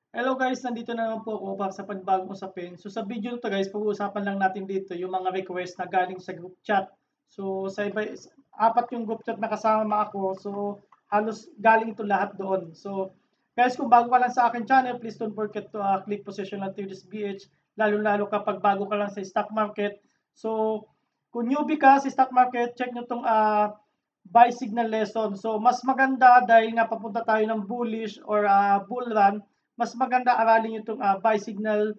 Hello guys, nandito na naman po ako para sa panibagong usapin. So sa video nito guys, pag-uusapan lang natin dito yung mga request na galing sa group chat. So sa iba, apat yung group chat na kasama ako. So halos galing ito lahat doon. So guys, kung bago ka lang sa akin channel, please don't forget to click position activities BH. Lalo-lalo kapag bago ka lang sa stock market. So kung newbie ka sa stock market, check nyo itong buy signal lesson. So mas maganda dahil nga papunta tayo ng bullish or bull run, mas maganda aralin itong buy signal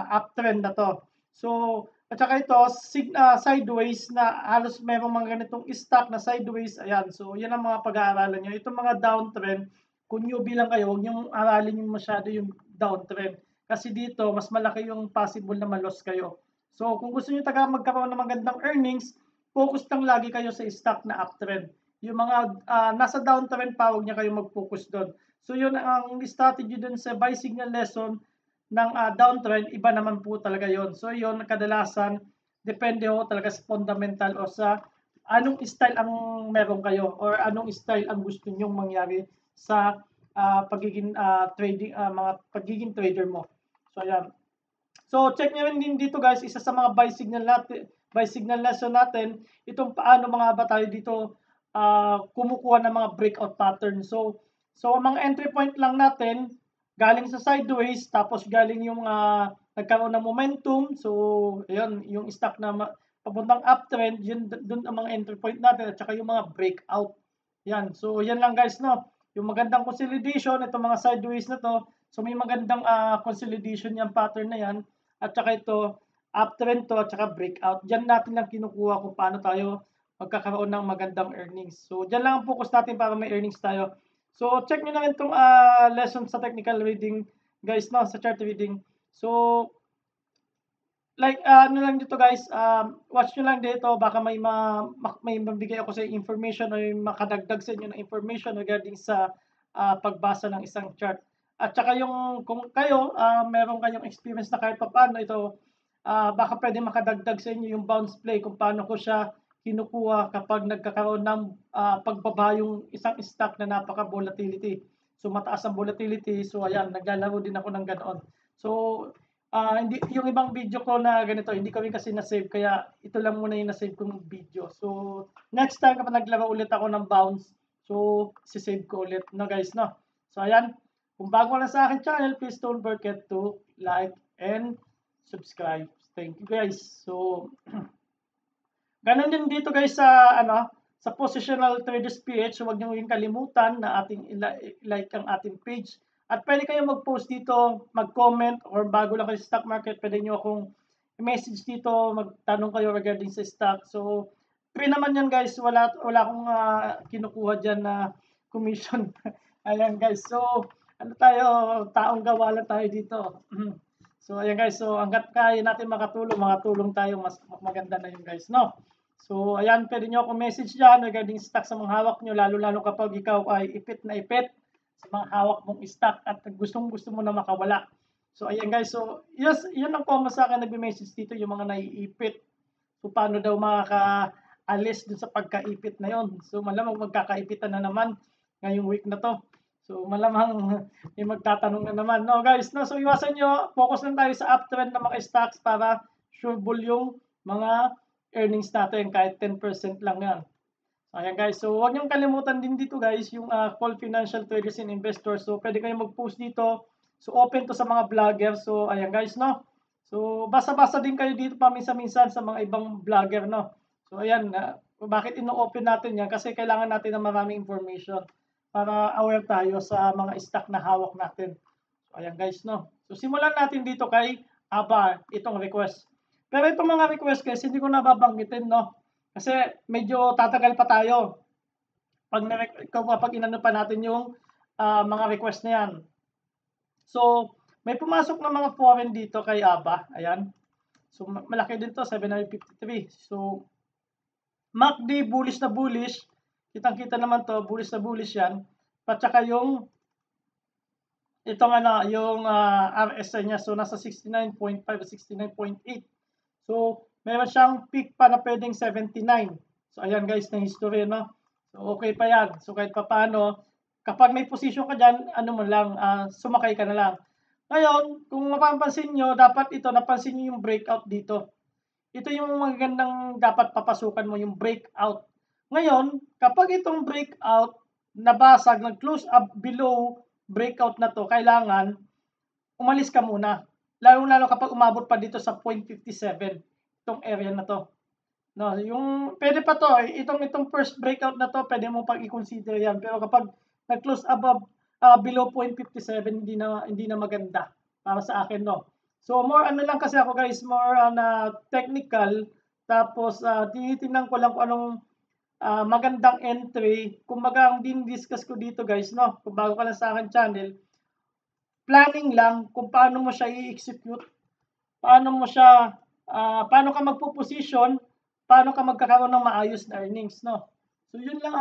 uptrend na to. So, at saka ito, sideways na halos merong mga ganitong stock na sideways. Ayan, so yan ang mga pag-aaralan nyo. Itong mga downtrend, kung newbie lang kayo, huwag nyo aralin yung masyado yung downtrend. Kasi dito, mas malaki yung possible na malos kayo. So, kung gusto nyo taga magkaroon ng magandang earnings, focus lang lagi kayo sa stock na uptrend. Yung mga nasa downtrend pa, huwag nyo kayo mag-focus doon. So yun ang strategy dun sa buy signal lesson ng downtrend, iba naman po talaga yon. So yun, kadalasan, depende ho talaga sa fundamental o sa anong style ang meron kayo or anong style ang gusto nyong mangyari sa pagiging trading, mga pagiging trader mo. So ayan. So check nyo rin din dito guys, isa sa mga buy signal lesson natin, itong paano mga ba tayo dito kumukuha ng mga breakout pattern. So ang mga entry point lang natin, galing sa sideways, tapos galing yung nagkaroon ng momentum. So ayun, yung stock na papuntang uptrend, yun dun ang mga entry point natin at saka yung mga breakout. Yan. So yan lang guys, no. Yung magandang consolidation, itong mga sideways na to. So may magandang consolidation yung pattern na yan. At saka ito, uptrend to at saka breakout. Diyan natin lang kinukuha kung paano tayo magkakaroon ng magandang earnings. So diyan lang ang focus natin para may earnings tayo. So check nyo na rin itong lesson sa technical reading guys, no, sa chart reading. So like ano lang dito guys, watch nyo lang dito, baka may mabigay ako sa information o makadagdag sa inyo ng information regarding sa pagbasa ng isang chart. At saka yung kung kayo meron kayong experience na kahit paano ito, baka pwede makadagdag sa inyo yung bounce play kung paano ko siya kinukuha kapag nagkakaroon ng pagbaba yung isang stock na napaka volatility. So mataas ang volatility, so ayan, naglalaro din ako ng ganoon. So hindi yung ibang video ko na ganito, hindi ko rin kasi na-save kaya ito lang muna yung na-save kong video. So next time kapag naglaro ulit ako ng bounce, so si-save ko ulit, no guys, no. So ayan, kung bago lang sa akin channel, please don't forget to like and subscribe. Thank you guys. So ganun din dito guys sa sa Positional Traders PH, huwag niyo ring kalimutan na ating like ang ating page. At pwede kayong mag-post dito, mag-comment, or bago lang kayo sa stock market, pwede niyo akong i-message dito, magtanong kayo regarding sa stock. So, free naman yan guys, wala akong kinukuha diyan na commission. Ayan guys, so ano tayo, taong gawa lang tayo dito. So ayan guys, so hangga't kaya natin makatulong tayo, mas maganda na yun guys, no? So ayan, pwede nyo akong message dyan regarding stock sa mga hawak nyo, lalo-lalo kapag ikaw ay ipit na ipit sa mga hawak mong stock at gusto mo na makawala. So ayan guys, so yes, yun ang common sa akin nagme-message dito, yung mga naiipit. So paano daw makakaalis dun sa pagkaipit na yon. So malamang magkakaipitan na naman ngayong week na to. So malamang may magtatanong na naman. No guys, no, so iwasan nyo, focus lang tayo sa uptrend ng mga stocks para sureball yung mga earnings natin kahit 10% lang yan. So ayan guys, so huwag niyong kalimutan din dito guys yung call financial traders and investors. So pwede kayong mag-post dito. So open to sa mga vlogger. So ayan guys, no. So basa-basa din kayo dito paminsan-minsan sa mga ibang vlogger, no. So ayan, bakit ino-open natin yan? Kasi kailangan natin ng maraming information para aware tayo sa mga stock na hawak natin. So ayan guys, no. So simulan natin dito kay Aba itong request. Pero itong mga request guys, hindi ko nababanggitin, no. Kasi medyo tatagal pa tayo kapag inano pa natin yung mga request na yan. So, may pumasok na mga foreign dito kay Aba. Ayan. So, malaki din to, 753. So, MACD, bullish na bullish. Kitang-kita naman to, bullish na bullish yan. At saka yung itong yung RSI niya, so nasa 69.5 at 69.8. So, meron siyang peak pa na pwedeng 79. So, ayan guys, na history, no? So, okay pa yan. So, kahit pa paano, kapag may position ka dyan, ano mo lang, sumakay ka na lang. Ngayon, kung mapapansin nyo, dapat ito, napansin nyo yung breakout dito. Ito yung magandang dapat papasukan mo, yung breakout. Ngayon, kapag itong breakout, nabasag, nag-close up below breakout na to, kailangan umalis ka muna. Lalo-lalo kapag umabot pa dito sa 0.57, itong area na to. No, yung pwede pa to, itong first breakout na to, pwede mo pang i-consider yan. Pero kapag nag-close above below 0.57, hindi na maganda para sa akin, no. So more ano lang kasi ako guys, more on technical, tapos tinitingnan ko lang kung anong magandang entry. Kumbaga ang din-discuss ko dito guys, no, kung bago ka lang sa akin channel, planning lang kung paano mo siya i-execute, paano mo siya, paano ka magpo-position, paano ka magkakaroon ng maayos na earnings, no? So yun lang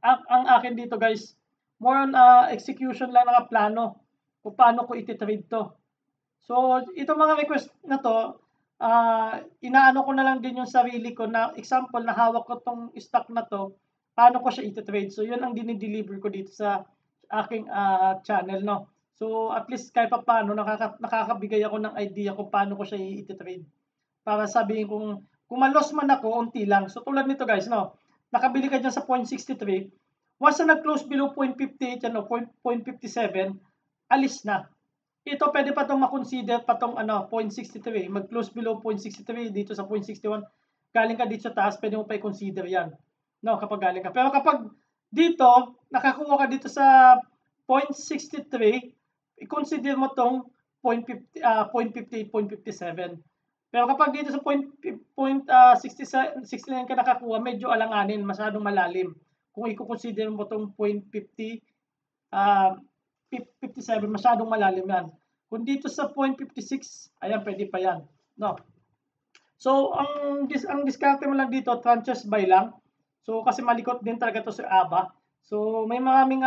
ang akin dito guys. More on execution lang ng plano kung paano ko iti-trade to. So itong mga request na to, inaano ko na lang din yung sarili ko na example na hawak ko tong stock na to, paano ko siya iti-trade. So yun ang dinideliver ko dito sa aking channel, no. So at least kahit pa paano nakakabigay ako ng idea kung paano ko siya iti-trade. Para sabihin kung ma-loss man ako, unti lang. So tulad nito guys, no. Nakabili ka dyan sa 0.63. Once na nag-close below 0.58 yan, no, 0.57, alis na. Ito pwede pa itong makonsider pa itong 0.63. Mag-close below 0.63 dito sa 0.61. Galing ka dito sa taas, pwede mo pa i-consider yan. No, kapag galing ka. Pero kapag dito, nakakuha ka dito sa 0.63, i-consider mo itong 0.58, 0.57. Pero kapag dito sa 0.69 ka nakakuha, medyo alanganin, masyadong malalim. Kung i-consider mo itong 0.50, 57, masyadong malalim yan. Kung dito sa 0.56, ayan, pwede pa yan. No? So, ang diskarte mo lang dito, tranches buy lang. So, kasi malikot din talaga to sa ABA. So, may maraming,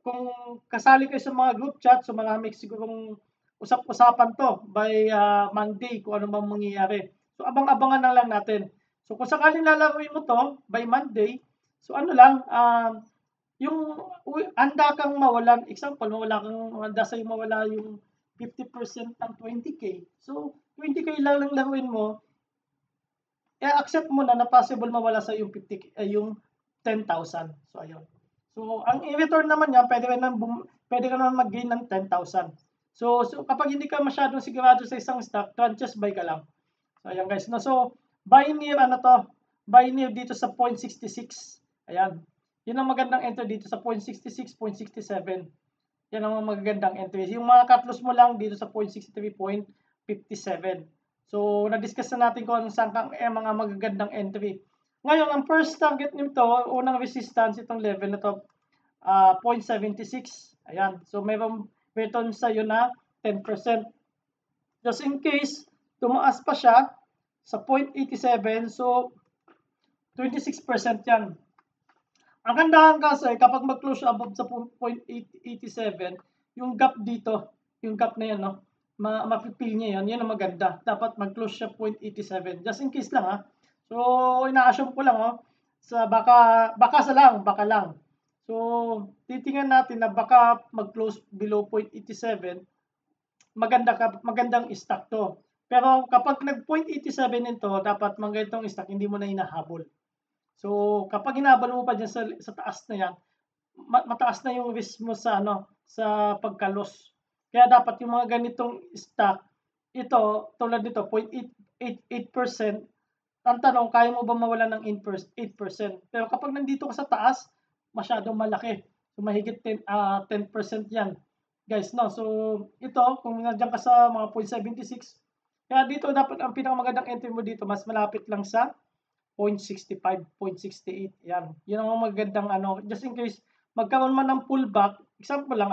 kung kasali kayo sa mga group chat, so marami sigurong usap-usapan to by Monday kung ano bang mangyayari. So, abang-abangan na lang natin. So, kung sakaling lalaruin mo to by Monday, so ano lang, yung handa kang mawalan, example, handa sa'yo mawala yung 50% ng 20K. So, 20K lang lang laruin mo, accept mo na possible mawala sa yung 50, yung 10,000. So, ayun. So, ang i-return naman yan, pwede ka naman mag-gain ng 10,000. So, kapag hindi ka masyadong sigurado sa isang stock, tranches buy ka lang. So, ayan guys. No? So, buy near dito sa 0.66. Ayan. Yun ang magandang entry dito sa 0.66, 0.67. Yan ang magagandang entry. Yung mga cut loss mo lang dito sa 0.63, 0.57. So, na-discuss na natin kung saan kang mga magagandang entry. Ngayon, ang first target nito, unang resistance, itong level na to, 0.76. Ayan. So, mayroong return sa'yo na 10%. Just in case, tumaas pa siya sa 0.87. So, 26% yan. Ang kandahan kasi, kapag mag-close above sa 0.87, yung gap dito, yung gap na yan, no? Mapipil niya yan, yan ang maganda. Dapat mag-close siya 0.87. Just in case lang, ha? So, ina-assume ko lang, sa baka lang. So, titingnan natin na baka mag-close below 0.87, magandang stock to. Pero kapag nag-0.87 nito, dapat magandang stock, hindi mo na hinahabol. So, kapag hinabol mo pa dyan sa taas na yan, mataas na yung risk mo sa sa pagkalos. Kaya dapat yung mga ganitong stock, ito, tulad nito, 0.88%, ang tanong, kaya mo ba mawala ng 8%? Pero kapag nandito ka sa taas, masyadong malaki. So, mahigit 10% yan. Guys, no? So, ito, kung nandiyan ka sa mga 0.76, kaya dito, dapat ang pinakamagandang entry mo dito, mas malapit lang sa 0.65, 0.68. Yan. Yun ang magandang just in case magkaroon man ng pullback, example lang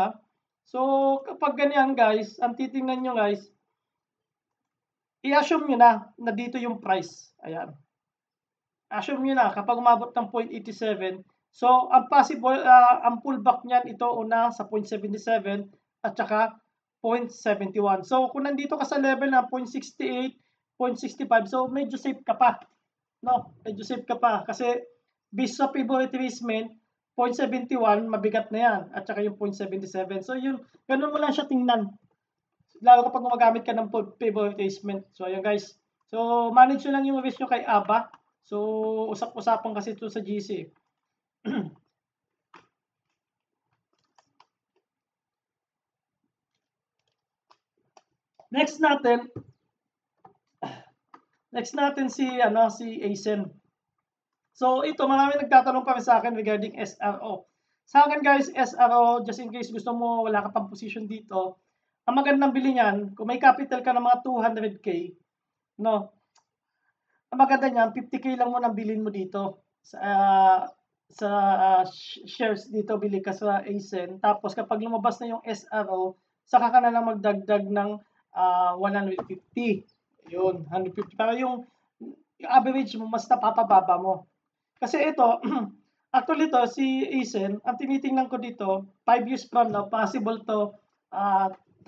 So, kapag ganyan guys, ang titingnan nyo guys, i-assume nyo na dito yung price. Ayan. Assume nyo na kapag umabot ng 0.87, so ang possible, ang pullback niyan ito una sa 0.77 at saka 0.71. So, kung nandito ka sa level na 0.68, 0.65, so medyo safe ka pa. No, medyo safe ka pa kasi based sa favorite retracement, 0.71, mabigat na yan. At saka yung 0.77. So, yun, ganun mo lang siya tingnan. Lalo kapag gumagamit ka ng pivot retracement. So, ayan guys. So, manage nyo lang yung risk nyo kay ABA. So, usap-usapan kasi ito sa GC. Next natin si ASEN. So ito, marami nagtatanong pa sa akin regarding SRO. Sa akin guys, SRO, just in case gusto mo wala ka pang position dito, ang magandang bili niyan, kung may capital ka ng mga 200k, no? Ang maganda niyan, 50k lang mo nang bilhin mo dito sa shares dito, bili ka sa ASEN. Tapos kapag lumabas na yung SRO, saka ka na lang magdagdag ng 150. Yun, 150. Para yung average mo, mas napapababa mo. Kasi ito, actually to, si ASEN, ang tinitingnan ko dito, 5 years from now, possible to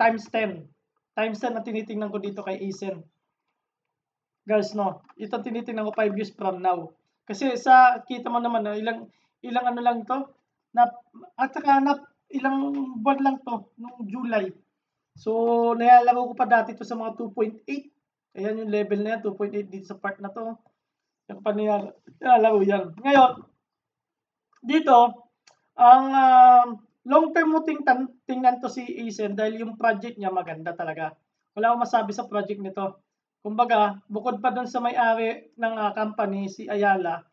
times 10. Times 10 ang tinitingnan ko dito kay ASEN. Guys, no, ito tinitingnan ko 5 years from now. Kasi sa, kita mo naman, ilang ano lang to, at saka ilang buwan lang to, nung July. So, nalalaro ko pa dati to sa mga 2.8. Ayan yung level na yan, 2.8 dito sa part na to. Yung nilalaro yan. Ngayon, dito, ang long term mo tingnan to si ASEN dahil yung project niya maganda talaga. Wala akong masabi sa project nito. Kumbaga, bukod pa doon sa may-ari ng company, si Ayala,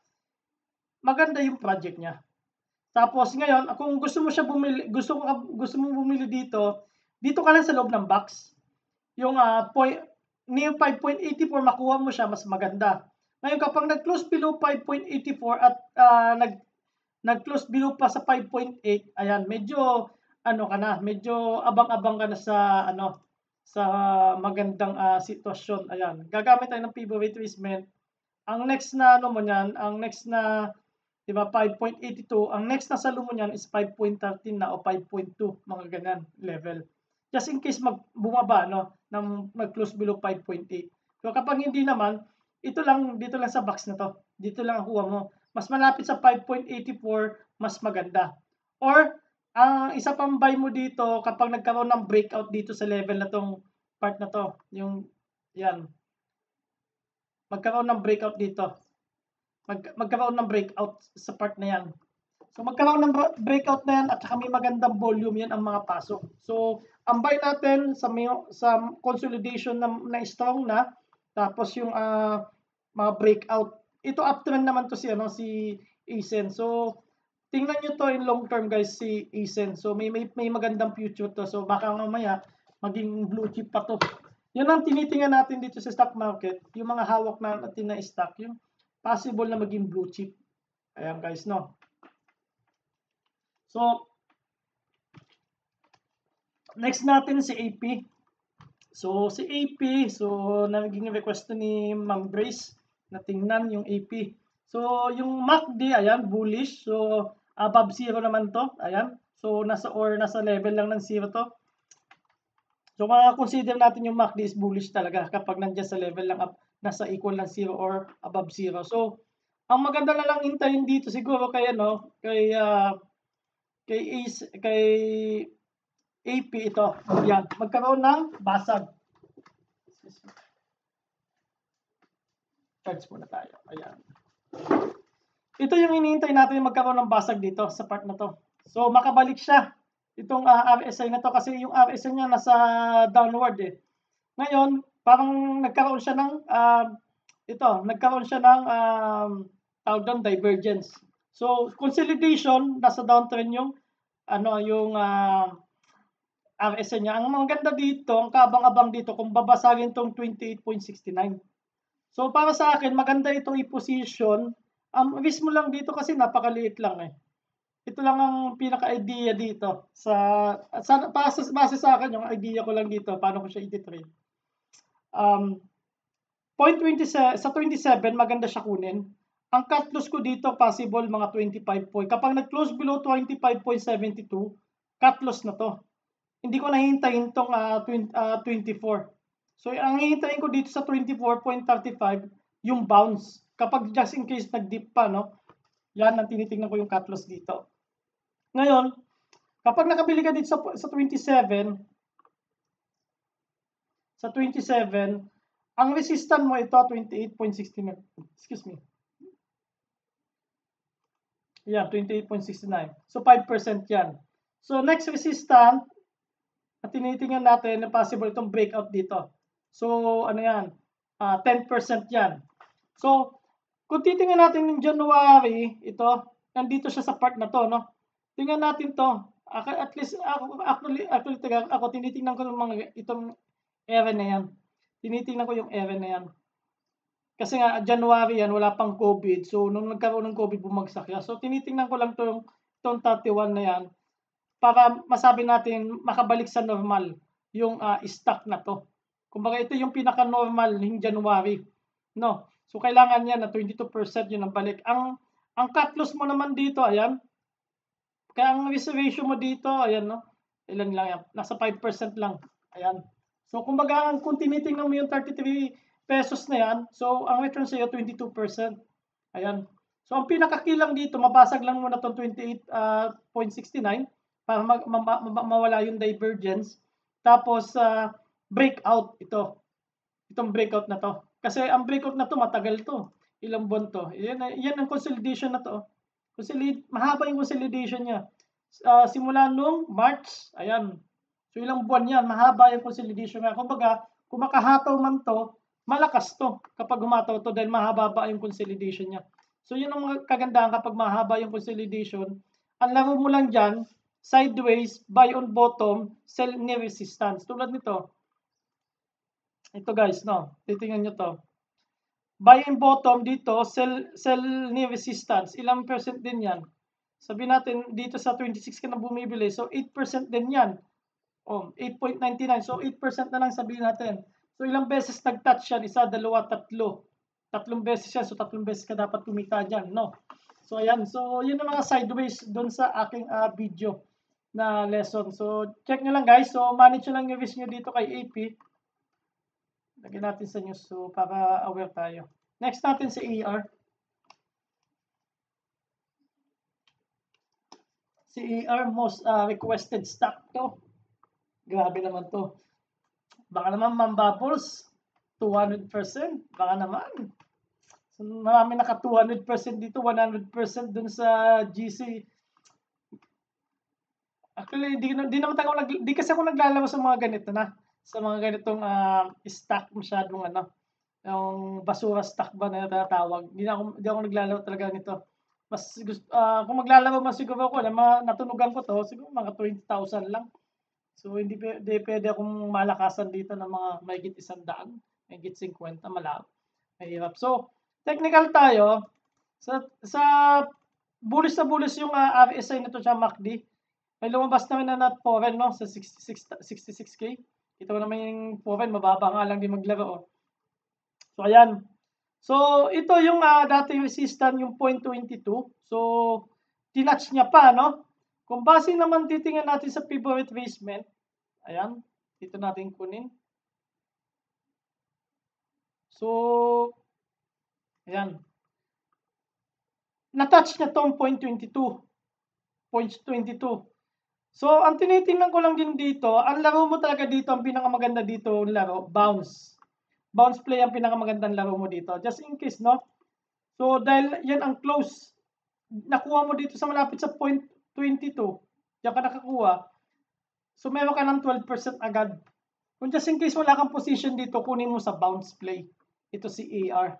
maganda yung project niya. Tapos ngayon, kung gusto mo siya bumili, gusto mo bumili dito ka lang sa loob ng box. Yung near 5.84 makuha mo siya, mas maganda. Ngayon kapag nag-close below 5.84 at nag-close below pa sa 5.8, ayan, medyo medyo abang-abang ka na sa sa magandang sitwasyon. Ayan, gagamit tayo ng pivot retracement. Ang next na mo niyan, ang next na 'di ba 5.82, ang next na salo mo niyan is 5.13 na o 5.2, mga ganyan level. Just in case bumaba ng mag-close below 5.8. So kapag hindi naman, dito lang sa box na to. Dito lang ang kuha mo. Mas malapit sa 5.84, mas maganda. Or ang isa pang buy mo dito kapag nagkaroon ng breakout dito sa level na tong part na to, yung yan. Magkaroon ng breakout dito. Magkaroon ng breakout sa part na yan. So magkaroon ng breakout na yan at saka may magandang volume, yan ang mga pasok. So ang buy natin sa consolidation na strong na, tapos yung mga breakout. Ito uptrend naman to si ASEN. So tingnan nyo to in long term guys, si ASEN. So may magandang future to. So baka mamaya maging blue chip pa to. Yun ang tinitingnan natin dito sa stock market, yung mga hawak natin na stock, yung possible na maging blue chip. Ayan guys, no. So next natin si AP. So si AP, naging request ni Ma'am Grace na tingnan yung AP. So yung MACD, ayan, bullish. So above 0 naman to, ayan. So nasa level lang ng 0 to. So consider natin yung MACD is bullish talaga kapag nandiyan sa level lang nasa equal ng 0 or above 0. So ang maganda na lang hintayin dito siguro kay AP ito. Yan, magkaroon ng basag. Charge muna tayo. Ayan. Ito yung hinihintay natin magkaroon ng basag dito sa part na to. So makabalik siya itong RSI na to kasi yung RSI niya nasa downward eh. Ngayon, parang nagkaroon siya ng tawag doon, divergence. So consolidation, nasa downtrend yung RSI niya. Ang maganda dito, ang kabang-abang dito kung babasagin tong 28.69. So para sa akin, maganda itong i-position. Ang risk mo lang dito kasi napakaliit lang eh. Ito lang ang pinaka-idea dito. Base sa akin, yung idea ko lang dito, paano ko siya i-trade. 0.27, sa 27, maganda siya kunin. Ang cut loss ko dito, possible mga 25 point. Kapag nag-close below 25.72, cut loss na to. Hindi ko nahintayin tong 24. So, ang hihintayin ko dito sa 24.35, yung bounce. Kapag just in case nag-dip pa, no? Yan ang tinitingnan ko yung cut loss dito. Ngayon, kapag nakabili ka dito sa 27, ang resistance mo ito 28.69. Excuse me. Yan, 28.69. So 5% yan. So next resistance, at tinitingnan natin na possible itong breakout dito. So ano yan? 10% yan. So kung titingnan natin yung January, ito, nandito siya sa part na to, no? Tingnan natin to. At least ako tinitingnan ko ng mga itong area na yan. Tinitingnan ko yung area na yan. Kasi nga January yan, wala pang COVID. So nung nagkaroon ng COVID, bumagsak yan. So tinitingnan ko lang itong 31 na yan para masabi natin makabalik sa normal yung stock na to. Kumbaga ito yung pinaka-normal ng January, no? So kailangan yan na 22% yun ang balik. Ang cut loss mo naman dito, ayan. Kaya ang reservation mo dito, ayan, no? Ilan lang yan? Nasa 5% lang. Ayan. So kumbaga kung tinitingnan mo yung 33 pesos na yan, so ang return sa iyo 22%. Ayan. So ang pinakakilang dito, mabasag lang muna itong 28.69 para mawala yung divergence. Tapos breakout ito. Itong breakout na to. Kasi ang breakout na to matagal to. Ilang buwan to. Yan ang consolidation na to. Mahaba yung consolidation niya. Simula nung March, ayan. So ilang buwan yan, mahaba yung consolidation niya. Kumbaga, kung makahataw man to, malakas to kapag humataw to dahil mahaba yung consolidation niya. So yun ang mga kagandahan kapag mahaba yung consolidation. Ang laro mo lang dyan, sideways, buy on bottom, sell near resistance. Tulad nito. Ito guys, no? Titingnan nyo to. Buy on bottom dito, sell near resistance. Ilang percent din yan? Sabihin natin, dito sa 26 ka na bumibili. So 8% din yan. 8.99. So 8% na lang sabihin natin. So ilang beses nag-touch yan? Isa, dalawa, tatlo. Tatlong beses yan. So tatlong beses ka dapat kumita dyan, no? So ayan. So yun ang mga sideways doon sa aking video na lesson. So check nyo lang guys. So manage nyo lang yung risk nyo dito kay AP. Lagyan natin sa news so para aware tayo. Next natin sa AR. Si AR most requested stock to. Grabe naman to. Baka naman mambabols. 200%. Baka naman. So, marami naka 200% dito. 100% dun sa GC. Actually, di kasi ako naglalaro sa mga ganito na. Sa mga ganitong stock masyadong yung basura stock ba na natawag. Di ako naglalaro talaga nito. Mas kung maglalaro man siguro ako, natunugan ko to, siguro mga 20,000 lang. So hindi pwede akong malakasan dito ng mga mahigit 100, mahigit 50, mahirap. So technical tayo. Sa bullish na bullish yung RSI nito sa MACD. May lumabas naman na not foreign, no, sa 66K. Ito naman yung foreign, mababa nga lang din maglaro. So ayan. So ito yung dating resistance yung 0.22. So tinatch niya pa, no? Kung base naman titingnan natin sa pivot retracement, ayan, dito natin kunin. So ayan. Na-touch niya tong 0.22. So, ang tinitingnan ko lang din dito, ang laro mo talaga dito, ang pinakamaganda dito, laro, bounce. Bounce play ang pinakamagandang laro mo dito. Just in case, no? So, dahil yan ang close, nakuha mo dito sa malapit sa 0.22, diyan ka nakakuha. So, meron ka ng 12% agad. Kung just in case wala kang position dito, kunin mo sa bounce play. Ito si AR.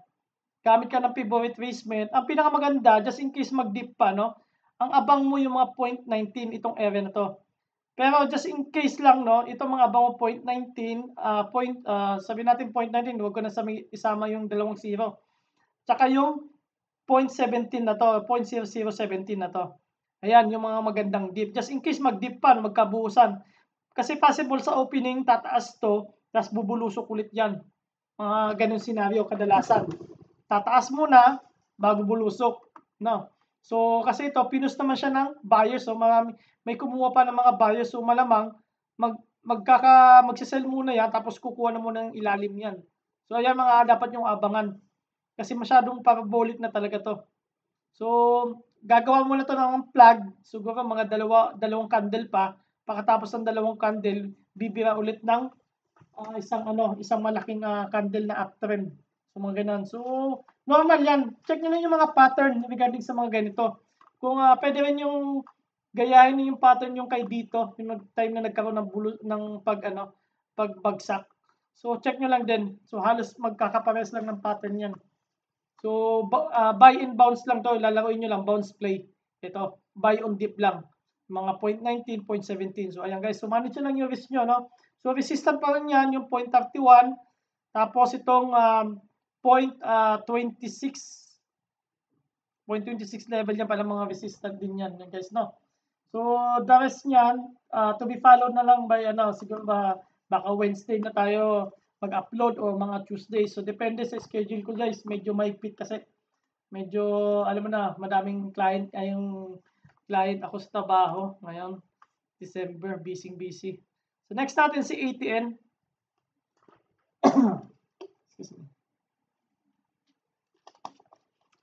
Gamit ka ng pivot retracement. Ang pinakamaganda, just in case mag-dip pa, no? Ang abang mo yung mga 0.19 itong area na to. Pero just in case lang, no, itong mga abang mo 0.19, sabihin natin 0.19, huwag ko na isama yung dalawang 0. Tsaka yung 0.17 na to, 0.0017 na to. Ayan, yung mga magandang dip. Just in case mag-dip pa, magkabuusan. Kasi possible sa opening, tataas to, tapos bubulusok ulit yan. Mga ganun scenario kadalasan. Tataas muna, bago bulusok. No? So, kasi ito, pinus naman siya ng buyers. So, may kumuha pa ng mga buyers. So, malamang, magsisell muna yan, tapos kukuha na muna ng ilalim yan. So, ayan dapat yung abangan. Kasi masyadong parabolic na talaga to. So, gagawa muna to ng plug, siguro mga dalawang candle pa. Pagkatapos ng dalawang candle, bibira ulit ng isang malaking candle na uptrend. So mga ganun. So normal yan. Check nyo na yung mga pattern regarding sa mga ganito. Kung pwede rin yung gayahin yung pattern yung kay dito, yung time na nagkaroon ng pagbagsak. So check nyo lang din. So halos magkakapares lang ng pattern yan. So buy and bounce lang to, lalaroin nyo lang bounce play. Ito, buy on dip lang. Mga 0.19, 0.17. So ayan guys, so manage lang yung risk nyo, no? So resistant pa rin yan yung 0.31. Tapos itong 0.26 level yan pala, mga resistant din yan guys, no? So the rest niyan to be followed na lang by siguro baka Wednesday na tayo mag-upload o mga Tuesday. So depende sa schedule ko guys, medyo mahigpit kasi medyo alam mo na, madaming client ako sa trabaho ngayon. December, busy. So next natin si ATN. Excuse me.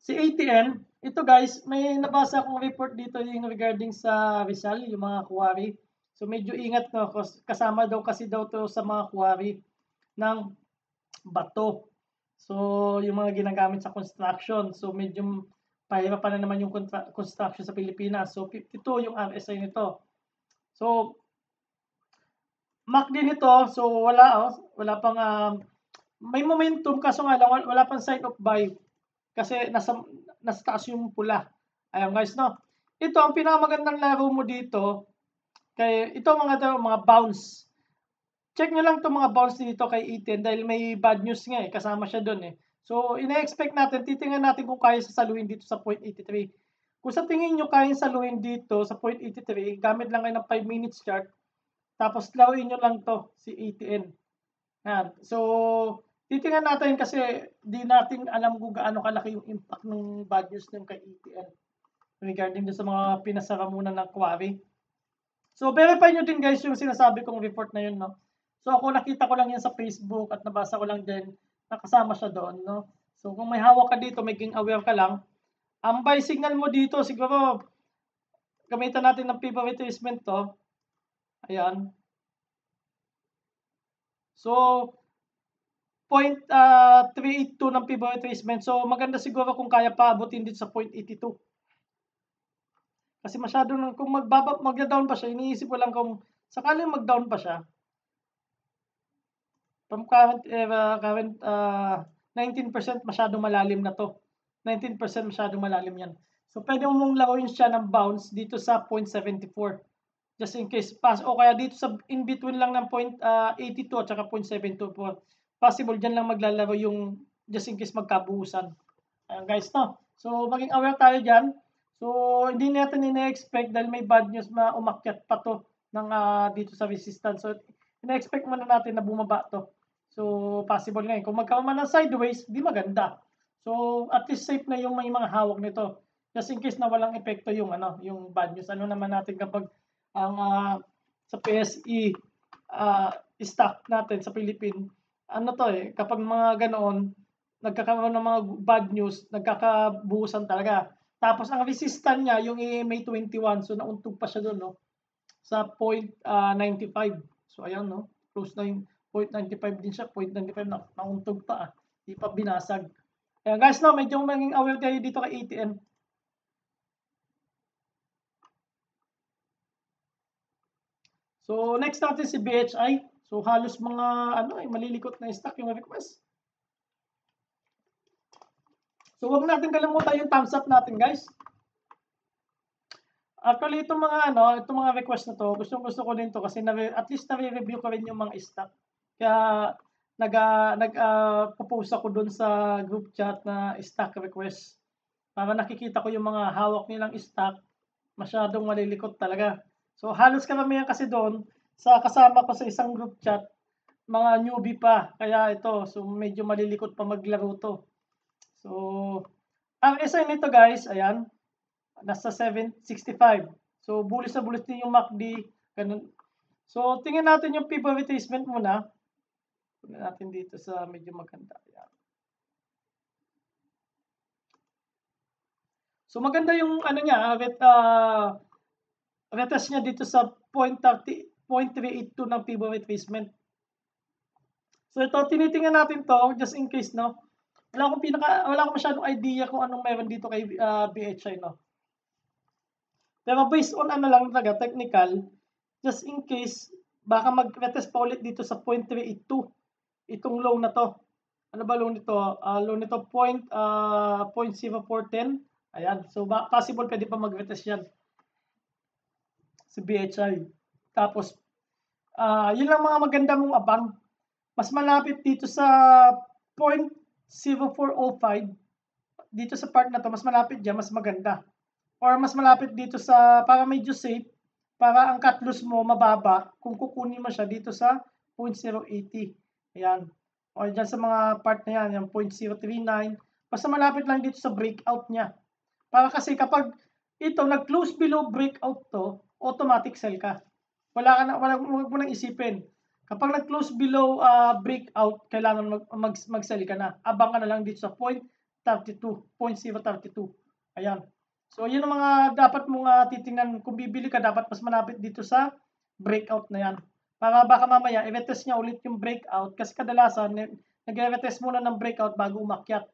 Si ATN, ito guys, may nabasa akong report dito yung regarding sa Rizal, yung mga quarry. So medyo ingat, no, kasama daw to sa mga quarry ng bato. So yung mga ginagamit sa construction. So medyo pahirapan na naman yung construction sa Pilipinas. So 52 yung RSI nito. So MAC din ito. So wala pang may momentum, kaso nga lang wala pang sign of buy kasi nasa taas yung pula. Ayan guys, no. Ito ang pinakamagandang laro mo dito kay ito mga bounce. Check nyo lang itong mga bounce dito kay ATN dahil may bad news nga kasama siya doon So ina-expect natin, titingnan natin kung kaya sasaluhin dito sa 0.83. Kung sa tingin nyo kaya saluhin dito sa 0.83, gamit lang kayo ng 5 minutes chart. Tapos laruin nyo lang to si ATN. Yan. So titingnan natin kasi di natin alam kung gaano kalaki yung impact ng bad news ng kay ATN regarding sa mga pinasara muna ng quarry. So verify nyo din guys yung sinasabi kong report na yun, no? So ako nakita ko lang yan sa Facebook at nabasa ko lang din, nakasama siya doon, no? So kung may hawak ka dito, maging aware ka lang. Ang buy signal mo dito, siguro gamitan natin ng pivot retracement to. Ayan. So 0.382 ng pivot retracement. So maganda siguro kung kaya pa abutin dito sa 0.82. Kasi masyado nang kung magda-down pa siya, iniisip ko lang kung sakaling mag-down pa siya. From current 19% masyadong malalim na to. 19% masyadong malalim yan. So pwede mong laruin siya ng bounce dito sa 0.74. Just in case pass o kaya dito sa in between lang ng 0.82 at saka 0.72. Possible dyan lang maglalaro yung just in case magkabuhusan. Ayan guys, no? So maging aware tayo dyan. So hindi natin ina-expect dahil may bad news na umakyat pa to ng dito sa resistance. So ina-expect muna natin na bumaba to. So possible nga kung magkaroon man ng sideways, di maganda. So at least safe na yung may mga hawak nito. Just in case na walang epekto yung yung bad news. Ano naman natin kapag ang sa PSE stock natin sa Philippines, kapag mga ganoon, nagkakaroon ng mga bad news, nagkakabuhusan talaga. Tapos ang resistant niya, yung EMA 21, so nauntog pa siya doon, no? Sa 0.95. So ayan, no? Close na yung 0.95 din siya, 0.95 na nauntog pa, Di pa binasag. Ayan guys, no, medyo maging aware kayo dito kay ATN. So next natin si BHI. So halos mga malilikot na stock yung request. So wag natin kalimutan yung thumbs up natin, guys. Actually itong mga request na to, gusto ko din to kasi at least na-review ko rin yung mga stock. Kaya nag-post ako doon sa group chat na stock request. Para nakikita ko yung mga hawak nilang stock, masyadong malilikot talaga. So halos karamihan kasi doon sa kasama ko sa isang group chat, mga newbie pa. Kaya ito, so medyo malilikot pa maglaro to. So ang SI nito guys, ayan, nasa 765. So bullish na bullish din yung MACD, ganun. So tingnan natin yung pivot retracement muna. Tingnan natin dito sa medyo maganda. Ayan. So maganda yung ano niya, retest niya dito sa 0.382 ng pivot retracement. So ito, tinitingnan natin to just in case, no? Wala akong masyadong idea kung anong meron dito kay BHI, no? Pero based on ano lang talaga, technical, just in case, baka mag-retest pa ulit dito sa 0.382. Itong low na to. Ano ba low nito? Low nito 0.0410. Ayan. So possible pwede pa mag-retest yan si BHI. Tapos, yun lang mga maganda mong abang. Mas malapit dito sa 0.0405. Dito sa part na to, mas malapit dyan, mas maganda. Or mas malapit dito sa, para medyo safe, para ang cut loss mo mababa kung kukunin mo siya dito sa 0.080. Ayan. Or dyan sa mga part na yan, yung 0.039. Basta malapit lang dito sa breakout niya. Para kasi kapag ito, nag-close below breakout to, automatic sell ka. Wala mo nang isipin. Kapag nag-close below breakout, kailangan mag-sell ka na. Abang ka na lang dito sa 0.32. Ayan. So, yun ang mga dapat mong titingnan. Kung bibili ka, dapat mas malapit dito sa breakout na yan. Para baka mamaya, i-retest niya ulit yung breakout. Kasi kadalasan, nag-retest muna ng breakout bago umakyat.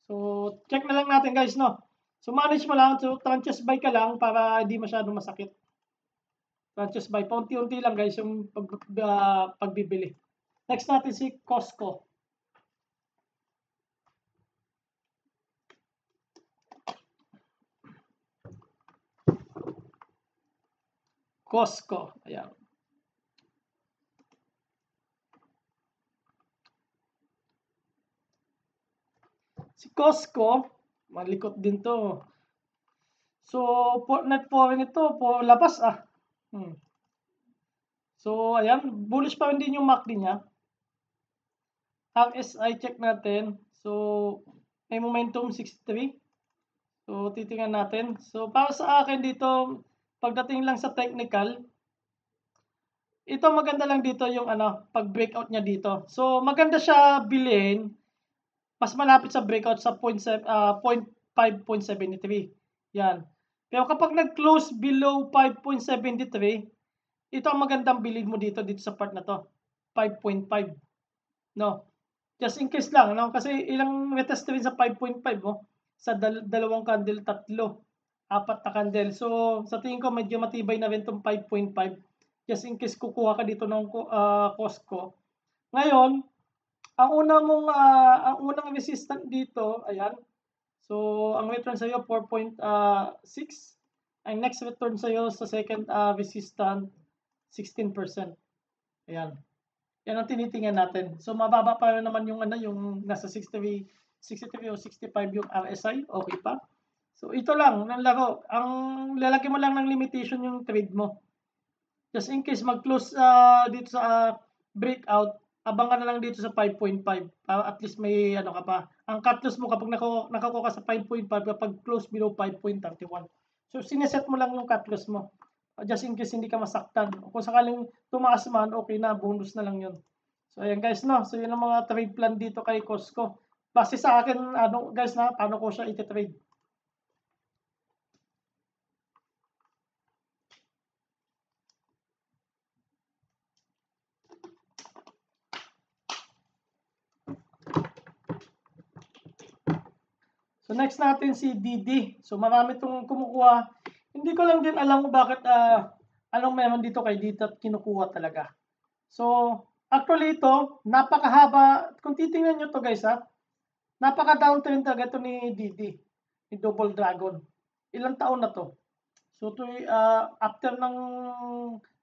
So, check na lang natin guys, no? So, manage mo lang. So, tranches buy ka lang para hindi masyadong masakit. Tranches buy. Paunti-unti lang guys yung pagbibili. Next natin si Costco. Costco. Ayan. Si Costco, malikot din to. So, net foreign ito, po labas So, ayan, bullish pa rin din yung MACD niya. RSI check natin. So, may momentum 63. So, titingnan natin. So, para sa akin dito, pagdating lang sa technical, ito maganda lang dito yung pag-breakout niya dito. So, maganda siya bilhin. Mas malapit sa breakout sa 0.5.73. Yan. Pero kapag nag-close below 5.73, ito ang magandang bilhin mo dito sa part na to. 5.5. No. Just in case lang, no? Kasi ilang retest rin sa 5.5 mo. Sa dalawang candle, 3, 4 na candle. So, sa tingin ko medyo matibay na rin itong 5.5. Just in case kukuha ka dito ng Costco. Ngayon, ang unang resistance dito, ayan. So, ang return sa iyo 4.6. Ang next return sa iyo sa second resistance 16%. Ayan. Yan ang tinitingnan natin. So, mababa pa naman yung yung nasa 63 o 65 yung RSI. Okay pa. So, ito lang ng laro. Ang lalagyan mo lang ng limitation yung trade mo. Just in case mag-close dito sa breakout, abangan na lang dito sa 5.5 para at least may ka pa. Ang cut loss mo kapag nakakuha ka sa 5.5 kapag close below 5.31. So sineset mo lang yung cut loss mo. Just in case hindi ka masaktan. Kung sakaling tumaas man, okay na, bonus na lang 'yon. So ayan guys, no. So yun ang mga trade plan dito kay Costco. Base sa akin guys na paano ko siya i-trade. So next natin si Didi. So marami itong kumukuha. Hindi ko lang din alam kung bakit anong meron dito kay Didi at kinukuha talaga. So actually ito, napakahaba. Kung titingnan nyo to guys napaka-downtrend talaga ito ni Didi. Ni Double Dragon. Ilang taon na to. So to after ng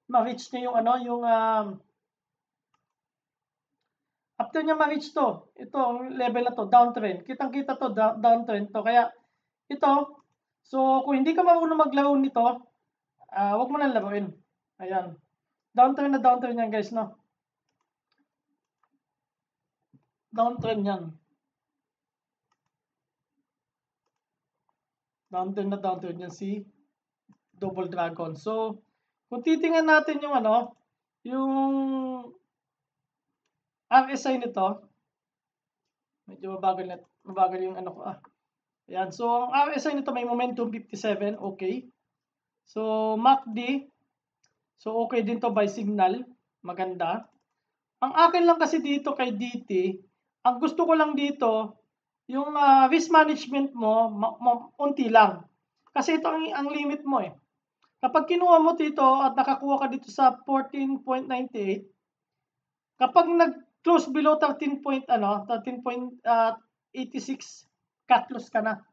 ma-reach niya yung yung after niya ma-reach to, ito ang level na to, downtrend. Kitang-kita to, downtrend to. Kaya ito, so kung hindi ka marunong maglaro nito, wag mo nang laruin. Ayan. Downtrend na downtrend yan guys, no? Downtrend yan. Downtrend na downtrend yan si Double Dragon. So, kung titingnan natin yung yung RSI nito, medyo mabagal yung ko Ayan. So, ang RSI nito may momentum 57. Okay. So, MACD. So, okay din to by signal. Maganda. Ang akin lang kasi dito kay DT, ang gusto ko lang dito, yung risk management mo, unti lang. Kasi ito ang limit mo eh. Kapag kinuha mo dito at nakakuha ka dito sa 14.98, kapag nag-close below 13.86, cut loss ka na.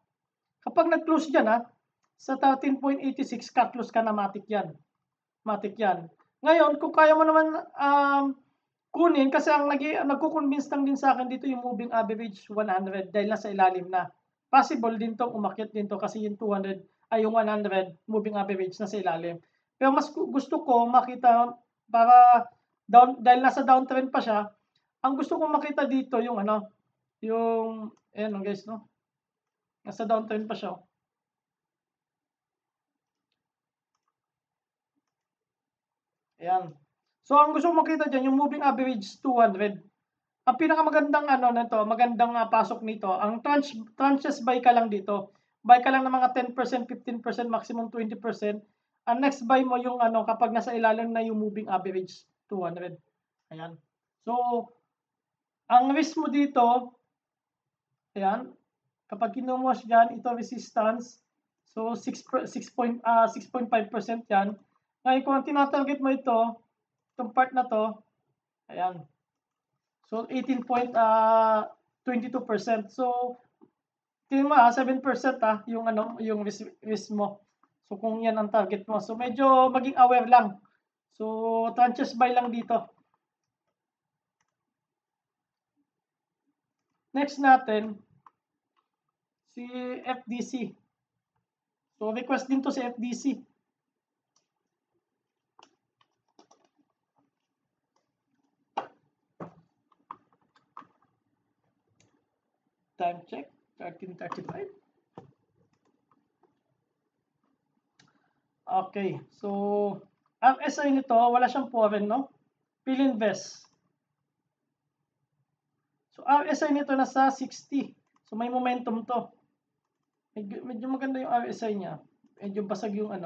Kapag nag-close dyan sa 13.86, cut loss ka na, matik yan. Matik yan. Ngayon, kung kaya mo naman kunin, kasi ang nagko-convince lang din sa akin dito yung moving average 100 dahil nasa ilalim na. Possible din to, umakyat din to kasi yung 200 ay yung 100 moving average nasa ilalim. Pero mas gusto ko makita para dahil nasa downtrend pa siya, ang gusto ko makita dito yung yung ayan guys, no? Nasa downtrend pa siya. Ayan. So ang gusto ko makita diyan yung moving average 200. Ang pinakamagandang nito, magandang pasok nito, ang tranches buy ka lang dito. Buy ka lang ng mga 10%, 15%, maximum 20%. Ang next buy mo yung kapag nasa ilalim na yung moving average 200. Ayan. So, ang risk mo dito, ayan, kapag kinumuwas dyan, ito resistance. So, 6.5% yan. Ngayon, kung tinatarget mo ito, itong part na to, ayan. So, 18.22%. So, tingnan mo 7% yung yung risk mo. So, kung yan ang target mo. So, medyo maging aware lang. So, tranches buy lang dito. Next natin, si FDC. So, request din to si FDC. Time check, 13:35. Okay, so ang SI nito, wala siyang foreign, no? Philinvest. So, RSI nito nasa 60. So, may momentum to. Medyo maganda yung RSI niya. Medyo basag yung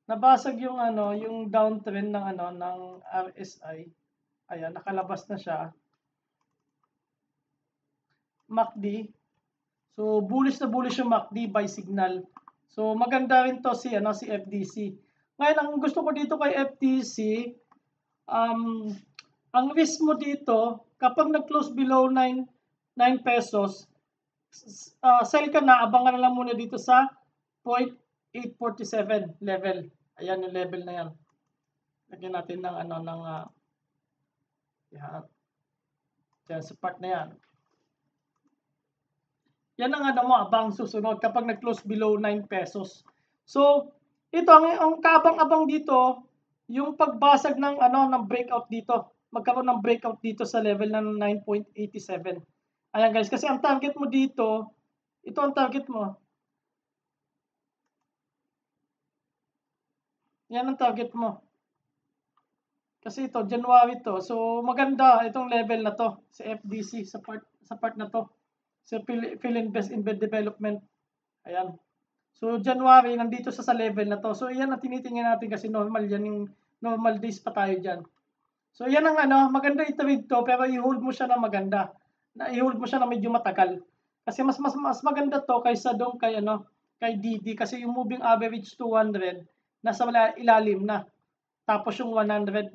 nabasag yung yung downtrend ng ng RSI. Ayan, nakalabas na siya. MACD. So, bullish na bullish yung MACD by signal. So, maganda rin to si si FDC. Ngayon, ang gusto ko dito kay FDC, ang risk mo dito, kapag nag-close below 9 pesos, sell ka na, abangan na lang muna dito sa 0.847 level. Ayan yung level na yan. Lagyan natin ng yan sa part na yan. Yan ang mo, abang susunod kapag nag-close below 9 pesos. So, ito ang kaabang-abang dito, yung pagbasag ng ng breakout dito. Magkaroon ng breakout dito sa level ng 9.87. Ayan guys, kasi ang target mo dito, ito ang target mo. Yan ang target mo. Kasi ito, January to. So, maganda itong level na to sa FDC, sa part na to. Sa Philinvest Invest Development. Ayan. So, January, nandito sa level na to. So, yan ang tinitingnan natin kasi normal yan. Yung normal days pa tayo dyan. So, yan ang maganda i-trade to, pero i-hold mo siya na maganda. I-hold mo siya na medyo matagal. Kasi mas maganda to kaysa doon kay kay DD. Kasi yung moving average 200, nasa ilalim na. Tapos yung 100,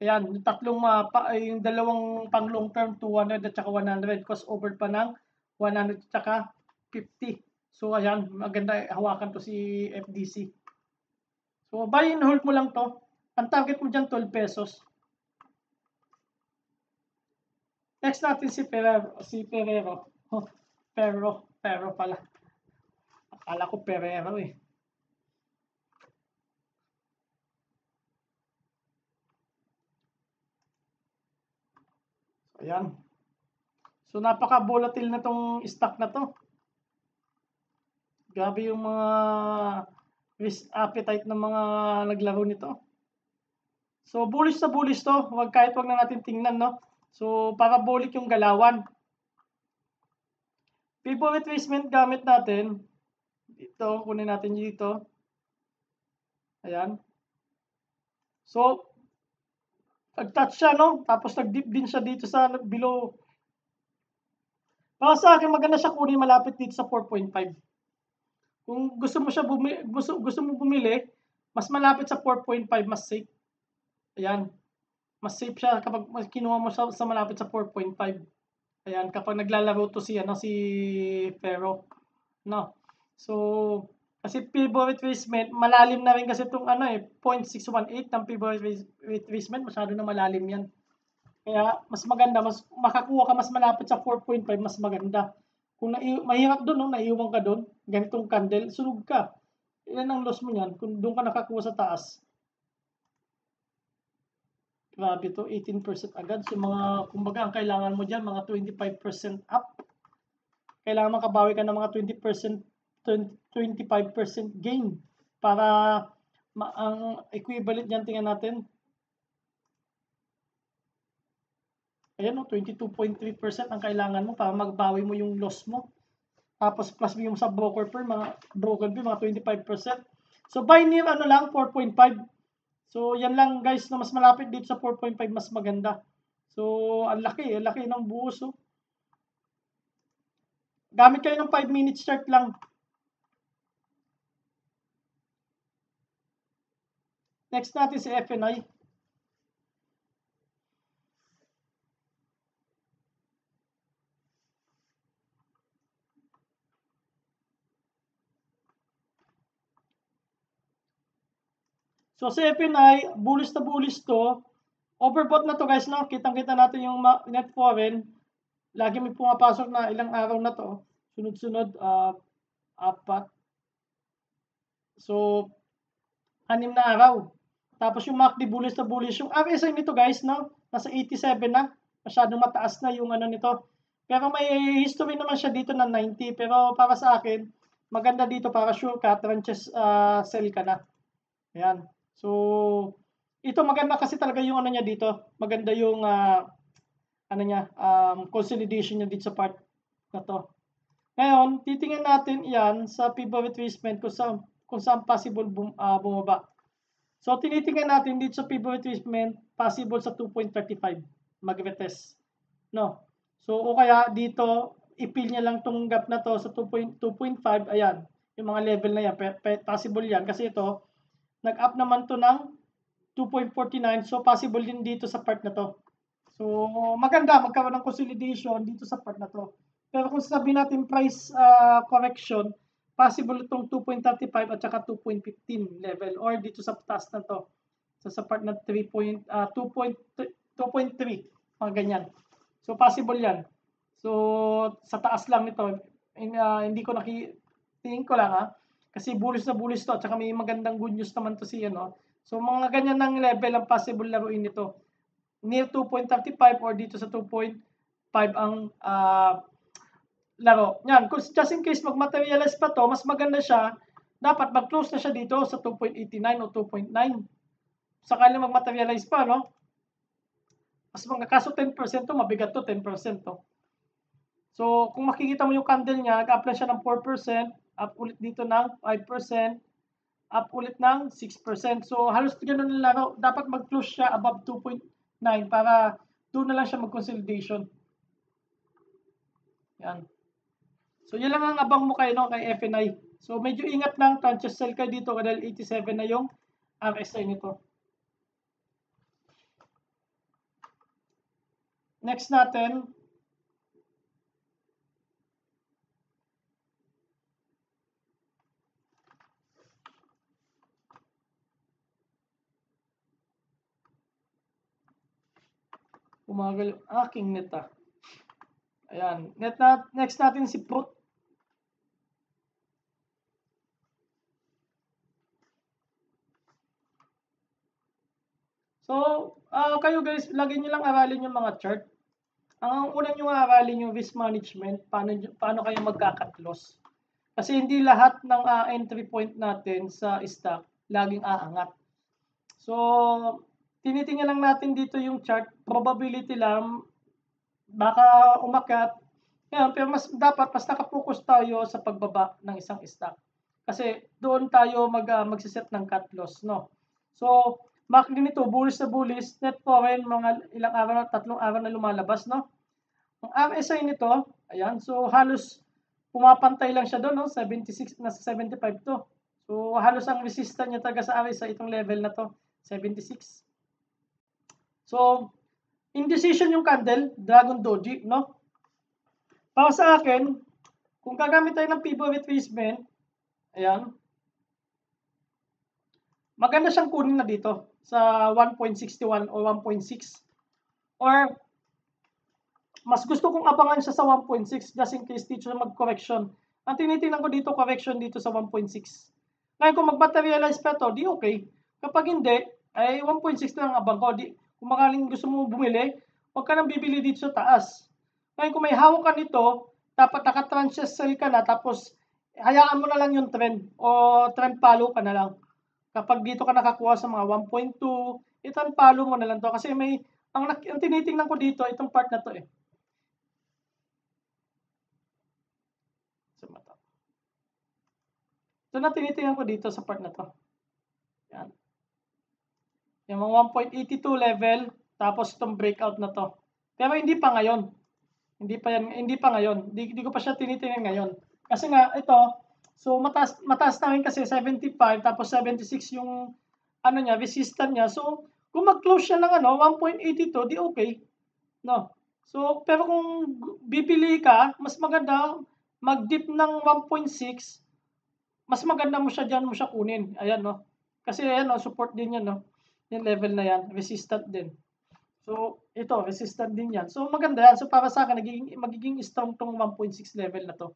ayan, yung tatlong yung dalawang pang long term 200 at saka 100 crossover pa ng 100 at saka 50. So ayan, maganda hawakan to si FDC. So buy and hold mo lang to. Ang target mo diyan 12 pesos. Next natin si Ferrero. Oh, Ferro pala. Akala ko Ferrero eh. So, ayan. So napaka-volatile na tong stock na to. Grabe yung mga risk appetite ng mga naglaro nito. So bullish to, kahit na natin tingnan, no. So parabolic yung galawan. Pivot retracement gamit natin. Dito, kunin natin dito. Ayan. So, nag-touch siya, no? Tapos nag-dip din siya dito sa below. Para sa akin, maganda siya kunin malapit dito sa 4.5. Kung gusto mo siya gusto mo bumili, mas malapit sa 4.5, mas safe. Ayan. Mas safe siya kapag kinuha mo siya sa malapit sa 4.5. Ayan, kapag naglalaro to si Ferro, no. So, kasi pivot retracement, malalim na rin kasi itong 0.618 ng pivot retracement, masyado na malalim 'yan. Kaya mas maganda, mas makakuha ka mas malapit sa 4.5, mas maganda. Kung mahirap doon, no, naiiwan ka doon, ganitong candle, sunog ka. Ilan ang loss mo niyan kung doon ka nakakuha sa taas. Grabe to, 18% agad. So mga, kumbaga, ang kailangan mo dyan, mga 25% up. Kailangan makabawi ka ng mga 20%, 25% gain. Para ang equivalent dyan, tingnan natin. Ayan o, 22.3% ang kailangan mo para magbawi mo yung loss mo. Tapos plus yung sa broker fee, mga 25%. So buy near 4.5. So, yan lang guys na mas malapit dito sa 4.5, mas maganda. So, ang laki ng buhos. Oh. Gamit kayo ng 5 minutes chart lang. Next natin si FNI. So, si FNI, bullish na bullish to. Overbought na to guys, no? Kitang-kita natin yung net foreign. Lagi may pumapasok na ilang araw na to. Sunod-sunod, 4. So, 6 na araw. Tapos yung MACD bullish na bullish. Yung RSI nito guys, no? Nasa 87 na. Masyadong mataas na yung nito. Pero may history naman siya dito na 90. Pero para sa akin, maganda dito para sure ka, tranches sell ka na. Ayan. So, ito maganda kasi talaga yung niya dito. Maganda yung consolidation niya dito sa part na to. Ngayon, titingnan natin yan sa pivot retracement kung saan possible bumaba. So, tinitingnan natin dito sa pivot retracement, possible sa 2.35 mag-retest. No? So, o kaya dito, ipil niya lang tong gap na to sa 2.5. Ayan, yung mga level na yan. Possible yan kasi ito, nag-up naman to ng 2.49. So, possible din dito sa part na to. So, maganda magkaroon ng consolidation dito sa part na to. Pero kung sabihin natin price correction, possible itong 2.35 at saka 2.15 level or dito sa taas na to. So, sa part na 2.3, mga ganyan. So, possible yan. So, sa taas lang nito, hindi ko tingin ko lang kasi bullish na bullish to at saka may magandang good news naman to siya, no? So, mga ganyan ng level ang possible laruin nito. Near 2.35 or dito sa 2.5 ang laro. Yan, kung just in case mag-materialize pa to, mas maganda siya, dapat mag-close na siya dito sa 2.89 o 2.9. Sakali mag-materialize pa, no? Mas kaso 10% to, mabigat to, 10% to. So, kung makikita mo yung candle niya, nag-apply siya ng 4%, up ulit dito ng 5%, up ulit ng 6%. So, halos ganun lang laro. Dapat mag-close siya above 2.9 para doon na lang siya mag-consolidation. Yan. So, yun lang ang abang mo kayo, no, kay FNI. So, medyo ingat lang, tranches sell kayo dito dahil 87 na yung RSI nito. Next natin, umagal yung aking net. Ayan. Next natin si Put. So, kayo guys, lagi nyo lang aralin yung mga chart. Ang una nyo aralin yung risk management, paano kayo magka-cut loss. Kasi hindi lahat ng entry point natin sa stock laging aangat. So, tinitingnan lang natin dito yung chart, probability lang, baka umakyat, Ngayon, pero dapat mas naka-focus tayo sa pagbaba ng isang stock. Kasi doon tayo magse-set ng cut loss, no? So, MACD nito, bullish na bullish, net foreign, mga ilang araw na, 3 araw na lumalabas, no? Ang RSI nito, ayan, so halos pumapantay lang siya doon, no? 76, nasa 75 to. So, halos ang resistance niya talaga sa RSI, itong level na to, 76. So, indecision yung candle, Dragon Doji, no? Para sa akin, kung gagamit tayo ng pivot retracement, ayan, maganda siyang kunin na dito sa 1.61 o 1.6. Or, mas gusto kong abangan siya sa 1.6 just in case dito mag-correction. Ang tinitingnan ko dito, correction dito sa 1.6. Ngayon, kung mag-materialize pa ito, di okay. Kapag hindi, ay 1.6 lang ang abang ko. Kung makaling gusto mo bumili, huwag ka nang bibili dito sa taas. Ngayon, kung may hawak ka nito, dapat naka-transfer ka na, tapos hayaan mo na lang yung trend o trend follow ka na lang. Kapag dito ka nakakuha sa mga 1.2, i-trend follow mo na lang to kasi may ang tinitingnan ko dito itong part na to eh. Ito na tinitingnan ko dito sa part na to. Yan. Yung mga 1.82 level, tapos itong breakout na to. Pero hindi pa ngayon. Hindi pa ngayon. Hindi ko pa siya tinitingnan ngayon. Kasi nga ito, so mataas na rin kasi 75 tapos 76 yung ano niya, resistance niya. So kung mag-close siya ng 1.82, di okay. No. So pero kung bibili ka, mas maganda mag-dip ng 1.6, mas maganda mo siya diyan mo siya kunin. Ayan no. Kasi ayan no, support din 'yan no. Yung level na 'yan, resistant din. So, ito, resistant din yan. So, maganda yan. So, para sa akin, magiging strong tong 1.6 level na to.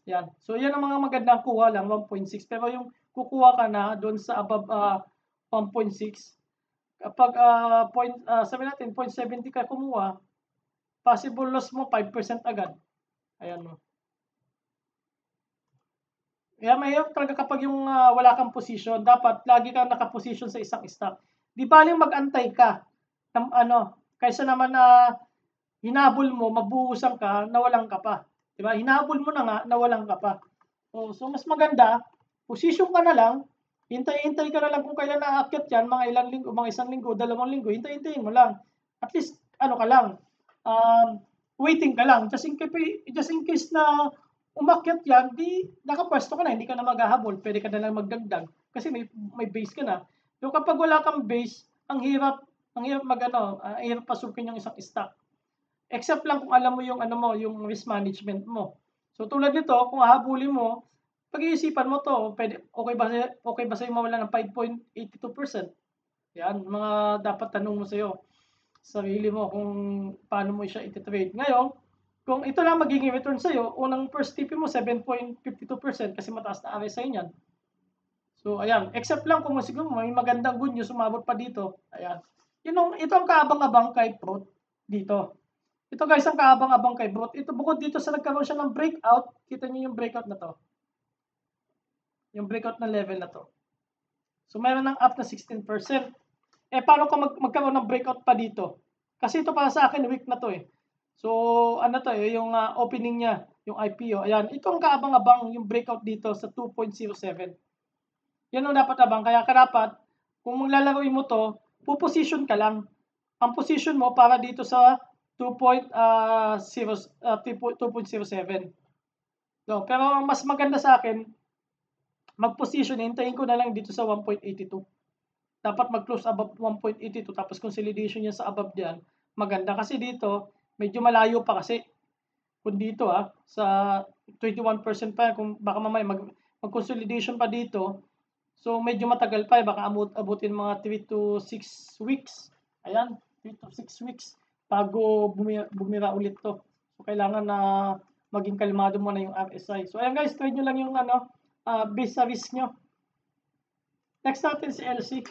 Yan. So, yan ang mga magandang kuha lang, 1.6. Pero yung kukuha ka na doon sa above 1.6, kapag sabi natin, 0.70 ka kumuha, possible loss mo 5% agad. Ayan mo. Kaya mahirap talaga kapag yung wala kang position. Dapat lagi kang nakaposition sa isang stock. Di baling mag-antay ka ng kaysa naman hinabol mo, mabuhusan ka, nawalan ka pa. Di ba? Hinabol mo na nga, nawalan ka pa. So mas maganda, position ka na lang, hintay-hintay ka na lang kung kailan naakyat yan, mga ilang linggo, mga 1 linggo, 2 linggo, hintay-hintayin mo lang. At least, ka lang, waiting ka lang. Just in case na umakyat yan, di nakapwesto ka na, hindi ka na maghahabol, pwede ka na lang magdagdag. Kasi may base ka na. Pero kapag wala kang base, ang hirap ang hirap pasukin yung isang stock. Except lang kung alam mo yung risk management mo. So tulad nito, kung hahabulin mo, pag-iisipan mo to, okay ba sa'yo mawala ng 5.82%? Yan, mga dapat tanong mo sa'yo. Sarili mo kung paano mo siya iti-trade. Ngayon, kung ito lang magiging return sa'yo, unang first TP mo 7.52% kasi mataas na RSI niyan. So, ayan. Except lang kung siguro may magandang good news, sumabot pa dito. Ayan. Ito ang kaabang-abang kay Prot dito. Ito guys, ang kaabang-abang kay Prot. Ito bukod dito sa nagkaroon siya ng breakout, kita niyo yung breakout na to. Yung breakout na level na to. So, meron ng up na 16%. Paano ka magkaroon ng breakout pa dito? Kasi ito para sa akin, week na to eh. So, yung opening niya, yung IPO. Ayan, ito ang kaabang-abang yung breakout dito sa 2.07. Yan ang dapat abang. Kaya dapat, kung maglalaroin mo to, puposition ka lang. Ang position mo para dito sa 2.07. So, pero mas maganda sa akin, mag-position, hintayin ko na lang dito sa 1.82. Dapat mag-close above 1.82, tapos consolidation niya sa above diyan. Maganda kasi dito, medyo malayo pa kasi. Kung dito sa 21% pa, kung baka mamaya mag-consolidation pa dito, so medyo matagal pa baka abutin mga 3 to 6 weeks. Ayan, 3 to 6 weeks bago bumira ulit to. So kailangan na maging kalmado mo na yung RSI. So ayan guys, trade nyo lang yung base sa risk nyo. Next natin si LC.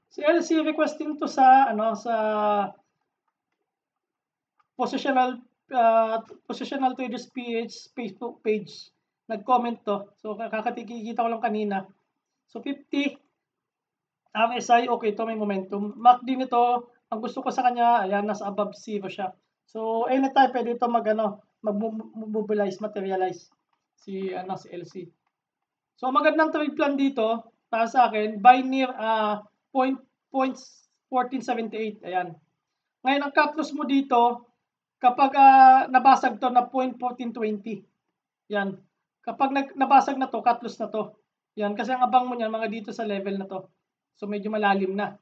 Si LC requesting to sa sa Positional Traders PH Facebook page. Nag-comment to. So kakikita ko lang kanina. So 50, RSI, okay, ito may momentum. MACD nito, ang gusto ko sa kanya, ayan, nasa above zero siya. So, anytime pwede ito mag-mobilize, materialize si LC. So, magandang trade plan dito para sa akin, buy near point 1478. Ayan. Ngayon, ang cut loss mo dito, kapag nabasag to na 0.1420. Yan. Kapag nabasag na to, cut loss na to. Yan. Kasi ang abang mo niyan, mga dito sa level na to. So, medyo malalim na.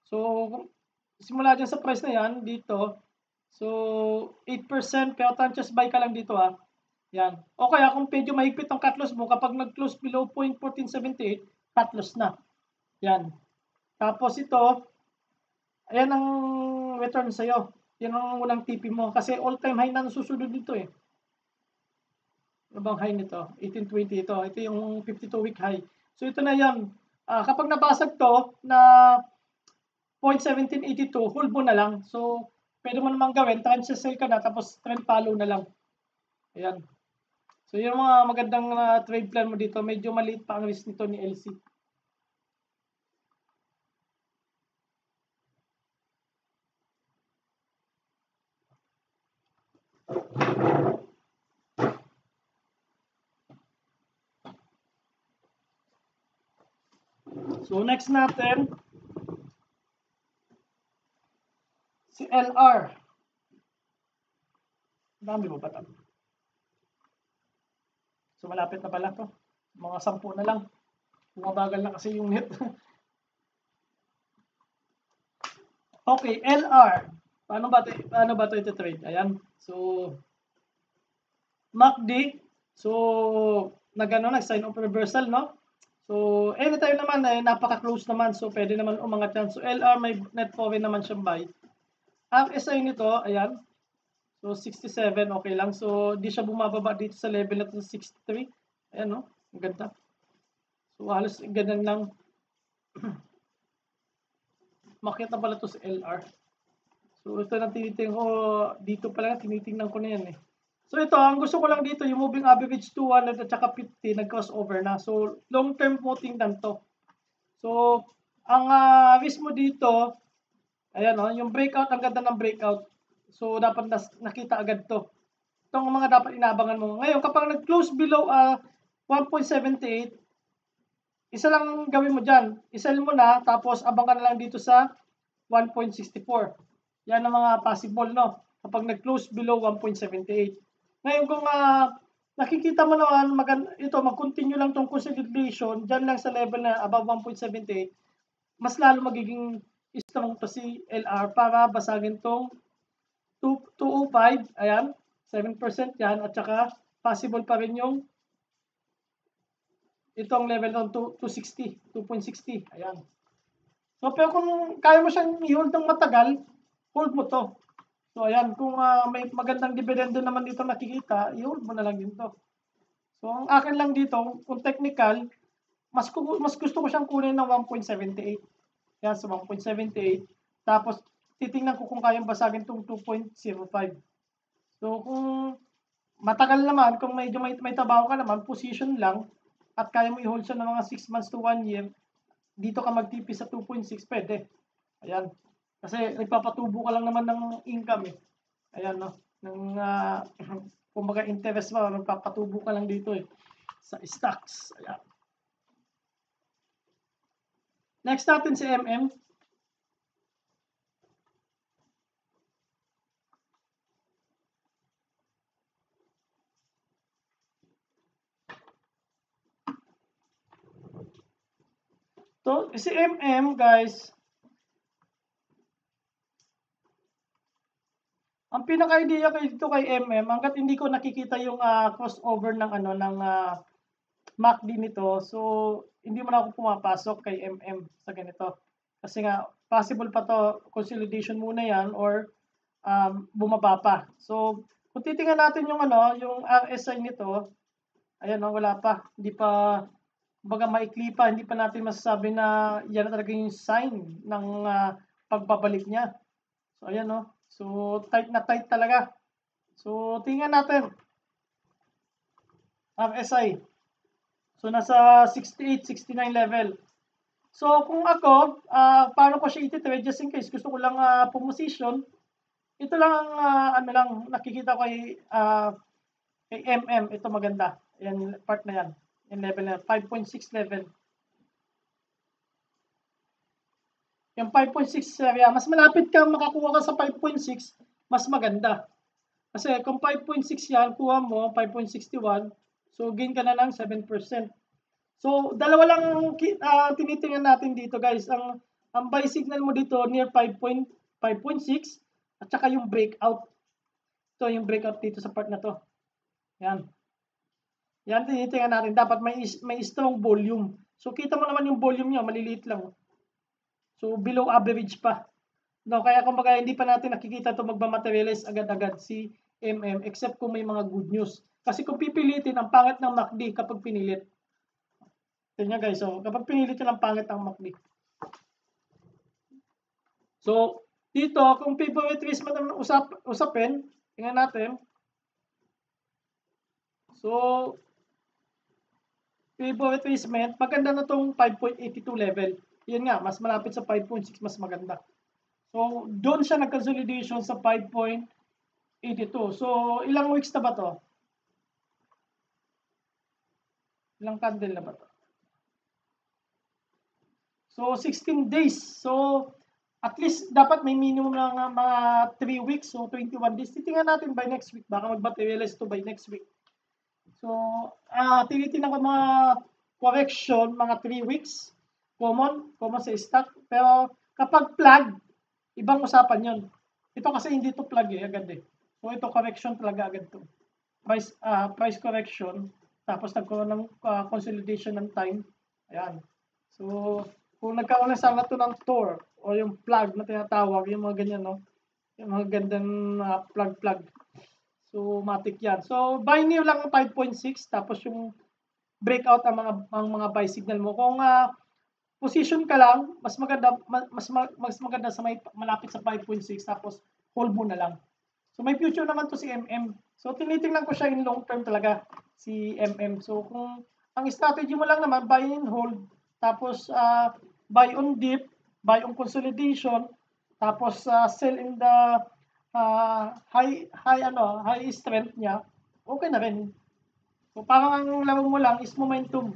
So, simula dyan sa price na yan, dito. So, 8%, pero just buy ka lang dito Yan. O kaya kung medyo mahigpit ang cut loss mo, kapag nag-close below 0.1478, cut loss na. Yan. Tapos ito, ayan ang return sa'yo. Yan ang unang TP mo. Kasi all-time high na susunod dito eh. Ano bang high nito? 1820 ito. Ito yung 52-week high. So ito na yan. Kapag nabasag to na 0.1782, hold mo na lang. So, pwede mo namang gawin. Trend sell ka na, tapos trend follow na lang. Ayan. So, yung mga magandang trade plan mo dito, medyo maliit pa ang risk nito ni LC. So, next natin, si LR. Dami mo ba ito? So, malapit na pala to. Mga 10 na lang. Bumabagal na kasi yung net. Okay, LR. Paano ba ito ito-trade? Ayan. So, MACD. So, nag-sign of reversal, no? So, anytime naman ay napaka-close naman. So, pwede naman umangat yan. So, LR may net foreign naman siyang buy. Ang SI nito, ayan. So, 67, okay lang. So, di siya bumababa dito sa level na ito, 63. Ayan, no? Ang ganda. So, halos ganun lang. Makita pala to sa LR. So, ito na tinitingnan ko. Dito pala, tinitingnan ko na yan eh. So, ito, ang gusto ko lang dito, yung moving average 200 at saka 50, nag-crossover na. So, long-term mo tingnan to. So, ang risk mo dito, ayan yung breakout, ang ganda ng breakout. So, dapat nakita agad to. Itong mga dapat inaabangan mo. Ngayon, kapag nag-close below 1.78, isa lang gawin mo dyan. Isell mo na, tapos abang ka na lang dito sa 1.64. Yan ang mga possible, no? Kapag nag-close below 1.78. Ngayon, kung nakikita mo naman, mag-continue lang tong consolidation, dyan lang sa level na above 1.78, mas lalo magiging strong to si LR para basagin tong 205, ayan, 7% yan, at saka possible pa rin yung itong level ng 260, 2.60, ayan. So, pero kung kaya mo siyang i-hold ng matagal, hold mo to. So, ayan, kung may magandang dividendo naman dito nakikita, i-hold mo na lang din to. So, ang akin lang dito, kung technical, mas gusto ko siyang kunin ng 1.78. Yan, so 1.78. Tapos, titingnan ko kung kayang basagin itong 2.05. So, kung matagal naman, kung medyo may trabaho ka naman, position lang, at kaya mo i-hold siya ng mga 6 months to 1 year, dito ka magtipi sa 2.6, pwede. Ayan. Kasi nagpapatubo ka lang naman ng income eh. Ayan, no? Ng, kumbaga interest mo, nagpapatubo ka lang dito eh. Sa stocks. Ayan. Next natin si MM. So, si MM, guys, ang pinaka-idea ko dito kay MM, hanggat hindi ko nakikita yung crossover ng MACD nito, so hindi mo na ako pumapasok kay MM sa ganito. Kasi nga, possible pa to, consolidation muna yan or bumaba pa. So, kung titingnan natin yung yung RSI nito, ayan wala pa. Hindi pa, baga maikli pa, hindi pa natin masasabi na yan talaga yung sign ng pagbabalik niya. So, ayan So, tight na tight talaga. So, tingnan natin. RSI. So, nasa 68, 69 level. So, kung ako, paano ko siya iti-trade just in case gusto ko lang position, ito lang ang ano lang nakikita ko kay MM. Ito maganda. Yan, part na yan. Yung level na 5.6 level. Yung 5.6 area, mas malapit kang makakuha ka sa 5.6, mas maganda. Kasi kung 5.6 yan, kuha mo 5.61, so gain ka na ng 7%. So, dalawa lang tinitingnan natin dito, guys. Ang buy signal mo dito near 5.6 at saka yung breakout. Ito yung breakout dito sa part na to. Yan. Yan tinitingnan natin. Dapat may strong volume. So, kita mo naman yung volume niya, maliliit lang. So, below average pa. No, kaya kumbaga hindi pa natin nakikita ito magmamaterialize agad-agad si MM except kung may mga good news. Kasi kung pipilitin, ang pangit ng MACD kapag pinilit. Tingnan guys, so kapag pinilit yun, ang pangit ng MACD. So, dito, kung favorite risk mo naman usapin, tingnan natin. So, favorite tracement, maganda na itong 5.82 level. Yan nga, mas malapit sa 5.6, mas maganda. So, doon siya nag-consolidation sa 5.82. So, ilang weeks na ba to? Ilang candle na ba to? So, 16 days. So, at least dapat may minimum ng mga 3 weeks. So, 21 days. Titingnan natin by next week. Baka mag-materialize to by next week. So, tinitingnan ko mga correction, mga 3 weeks. Common sa stock. Pero, kapag plug, ibang usapan yun. Ito kasi hindi to plug agad eh. So, ito correction talaga agad to. Price correction. Tapos nagkaroon ng consolidation ng time. Ayan. So, kung nagkaroon na sana to ng Tor o yung plug na tinatawag, yung mga ganyan, no? Yung mga gandang plug. So, matik yan. So, buy near lang 5.6 tapos yung breakout ang mga buy signal mo. Kung position ka lang, mas maganda sa may malapit sa 5.6 tapos hold mo na lang. So, may future naman to si MM. So, tinitingnan ko siya in long term talaga si MM. So, kung ang strategy mo lang naman, buy and hold, tapos buy on dip, buy on consolidation, tapos sell in the high strength niya, okay na rin. So, parang ang laro mo lang is momentum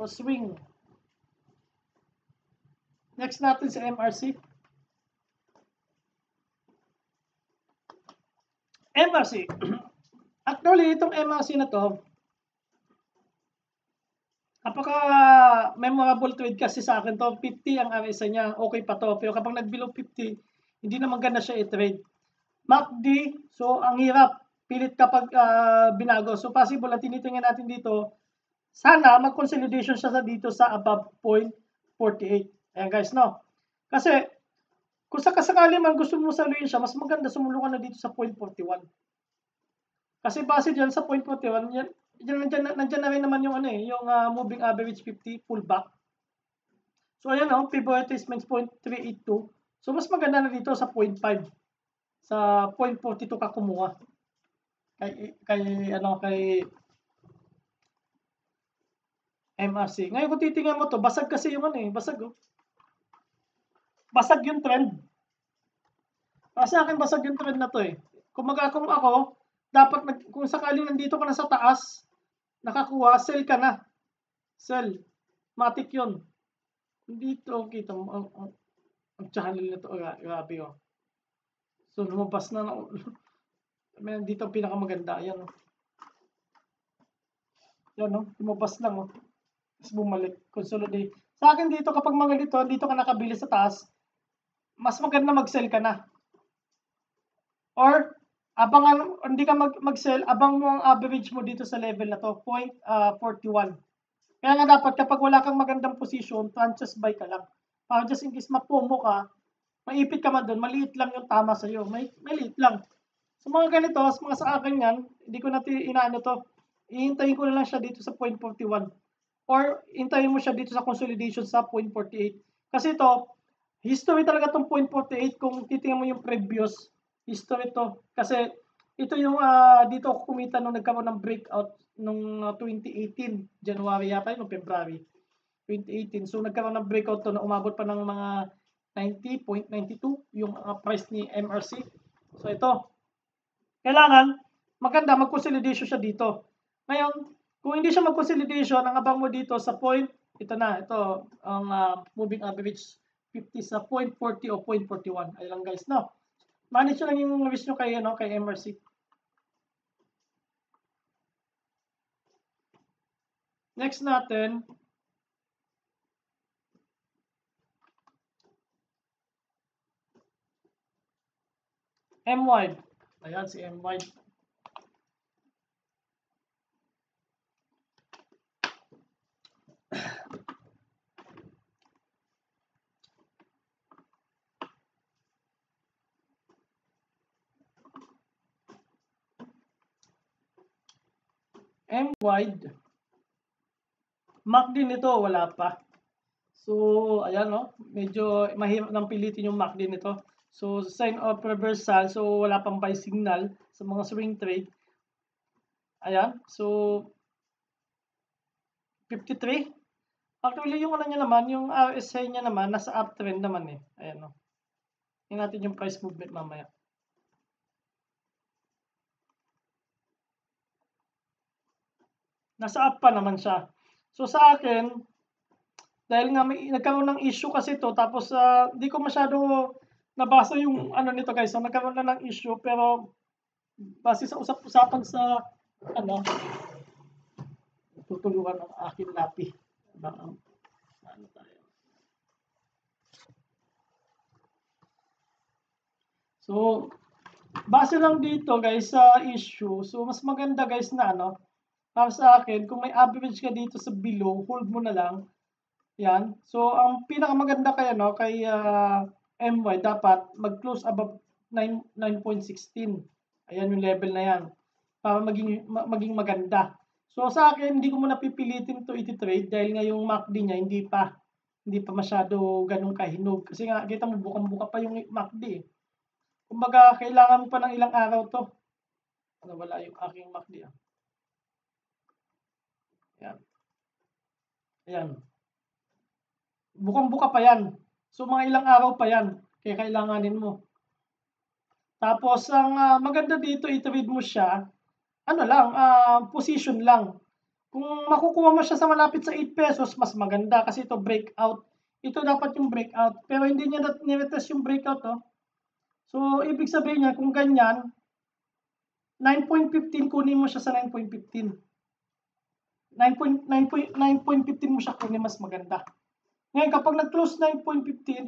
o swing. Next natin sa MRC. MRC. Actually, itong MRC na to, memorable trade kasi sa akin to. 50 ang RSI niya, okay pa to. Pero kapag nag-below 50, hindi na maganda siya i-trade. MACD, so ang hirap. Pilit kapag binago. So possible na tinitingnan natin dito, sana mag-consolidation siya dito sa above 0.48. Ayan guys, no? Kasi, kung sakasakali man gusto mo saluhin siya, mas maganda sumulungan na dito sa 0.41. Kasi base dyan sa 0.41, nandiyan na rin naman yung yung moving average 50 pullback. So ayan favorite tracements 0.382. So mas maganda na dito sa 0.5. Sa 0.42 ka kumuha. Kay MRC. Ngayon kung titingnan mo to, basag kasi yung basag Basag yung trend. Sa akin basag yung trend na to eh. Kung ako, dapat kung sakaling nandito ka na sa taas, nakakuha, sell ka na. Sell. Matik yun. Dito, kita mo, ang channel na to, grabe oh. So, lumabas na. Dito ang pinakamaganda. Ayan oh. Yan oh, lumabas lang oh. Tapos bumalik, consolidate. Sa akin dito, kapag mga dito ka nakabili sa taas, mas maganda mag-sell ka na. Or, hindi ka mag-sell, abang mo ang average mo dito sa level na to, 0.41. Kaya nga dapat kapag wala kang magandang position, franchise buy ka lang. Para just in case mapomo ka, maipit ka man doon, maliit lang yung tama sa'yo. Maliit lang. So mga ganito, mga sa akin yan, hindi ko na inaano to. Ihintayin ko na lang siya dito sa 0.41. Or, hintayin mo siya dito sa consolidation sa 0.48. Kasi ito, history talaga itong 0.48 kung titingnan mo yung previous history to. Kasi ito yung dito ako kumita nung nagkaroon ng breakout nung 2018, January yata yun, o February 2018. So nagkaroon ng breakout to na umabot pa ng mga 90.92 yung price ni MRC. So ito, kailangan maganda mag-consolidation siya dito. Ngayon, kung hindi siya mag-consolidation, ang abang mo dito sa point, ito na, ito ang moving average 50 sa 0.40 o 0.41. Ayun lang guys, no? Manage lang yung risk nyo kay, kay MRC. Next natin, M-Wide. Ayan, si M-Wide. M-Wide. MACD nito, wala pa. So, ayan, no? Medyo mahirap nang pilitin yung MACD nito. So, sign of reversal. So, wala pang buy signal sa mga swing trade. Ayan. So, 53. Actually, yung ano niya naman, yung RSI niya naman, nasa uptrend naman eh. Ayan, no? Tingnan natin yung price movement mamaya. Nasa up pa naman siya. So, sa akin, dahil nga may nagkaroon ng issue kasi to, tapos di ko masyado nabasa yung ano nito guys. So, nagkaroon na ng issue, pero base sa usap-usapan sa ano, tutulungan ng aking lapi. Ano tayo? So, base lang dito guys sa issue. So, mas maganda guys na ano, para sa akin, kung may average ka dito sa below, hold mo na lang. Yan. So, ang pinakamaganda kay ano, kay MY dapat mag-close above 9.16. Ayan yung level na yan para maging maganda. So sa akin hindi ko muna pipilitin to iti-trade dahil nga yung MACD niya hindi pa masyado ganun kahinog kasi nga kita mo bukang-buka pa yung MACD eh. Kumbaga kailangan mo pa ng ilang araw to. Ano wala yung aking MACD ah. Yan. Ayan. Bukang-buka pa yan. So mga ilang araw pa yan kaya kailanganin mo. Tapos ang maganda dito i-trade mo siya ano lang, position lang. Kung makukuha mo siya sa malapit sa 8 pesos, mas maganda kasi ito breakout. Ito dapat yung breakout. Pero hindi niya niretest yung breakout. Oh. So, ibig sabihin niya, kung ganyan, 9.15 kunin mo siya sa 9.15. 9.15 mo siya kunin, mas maganda. Ngayon, kapag nag-close 9.15,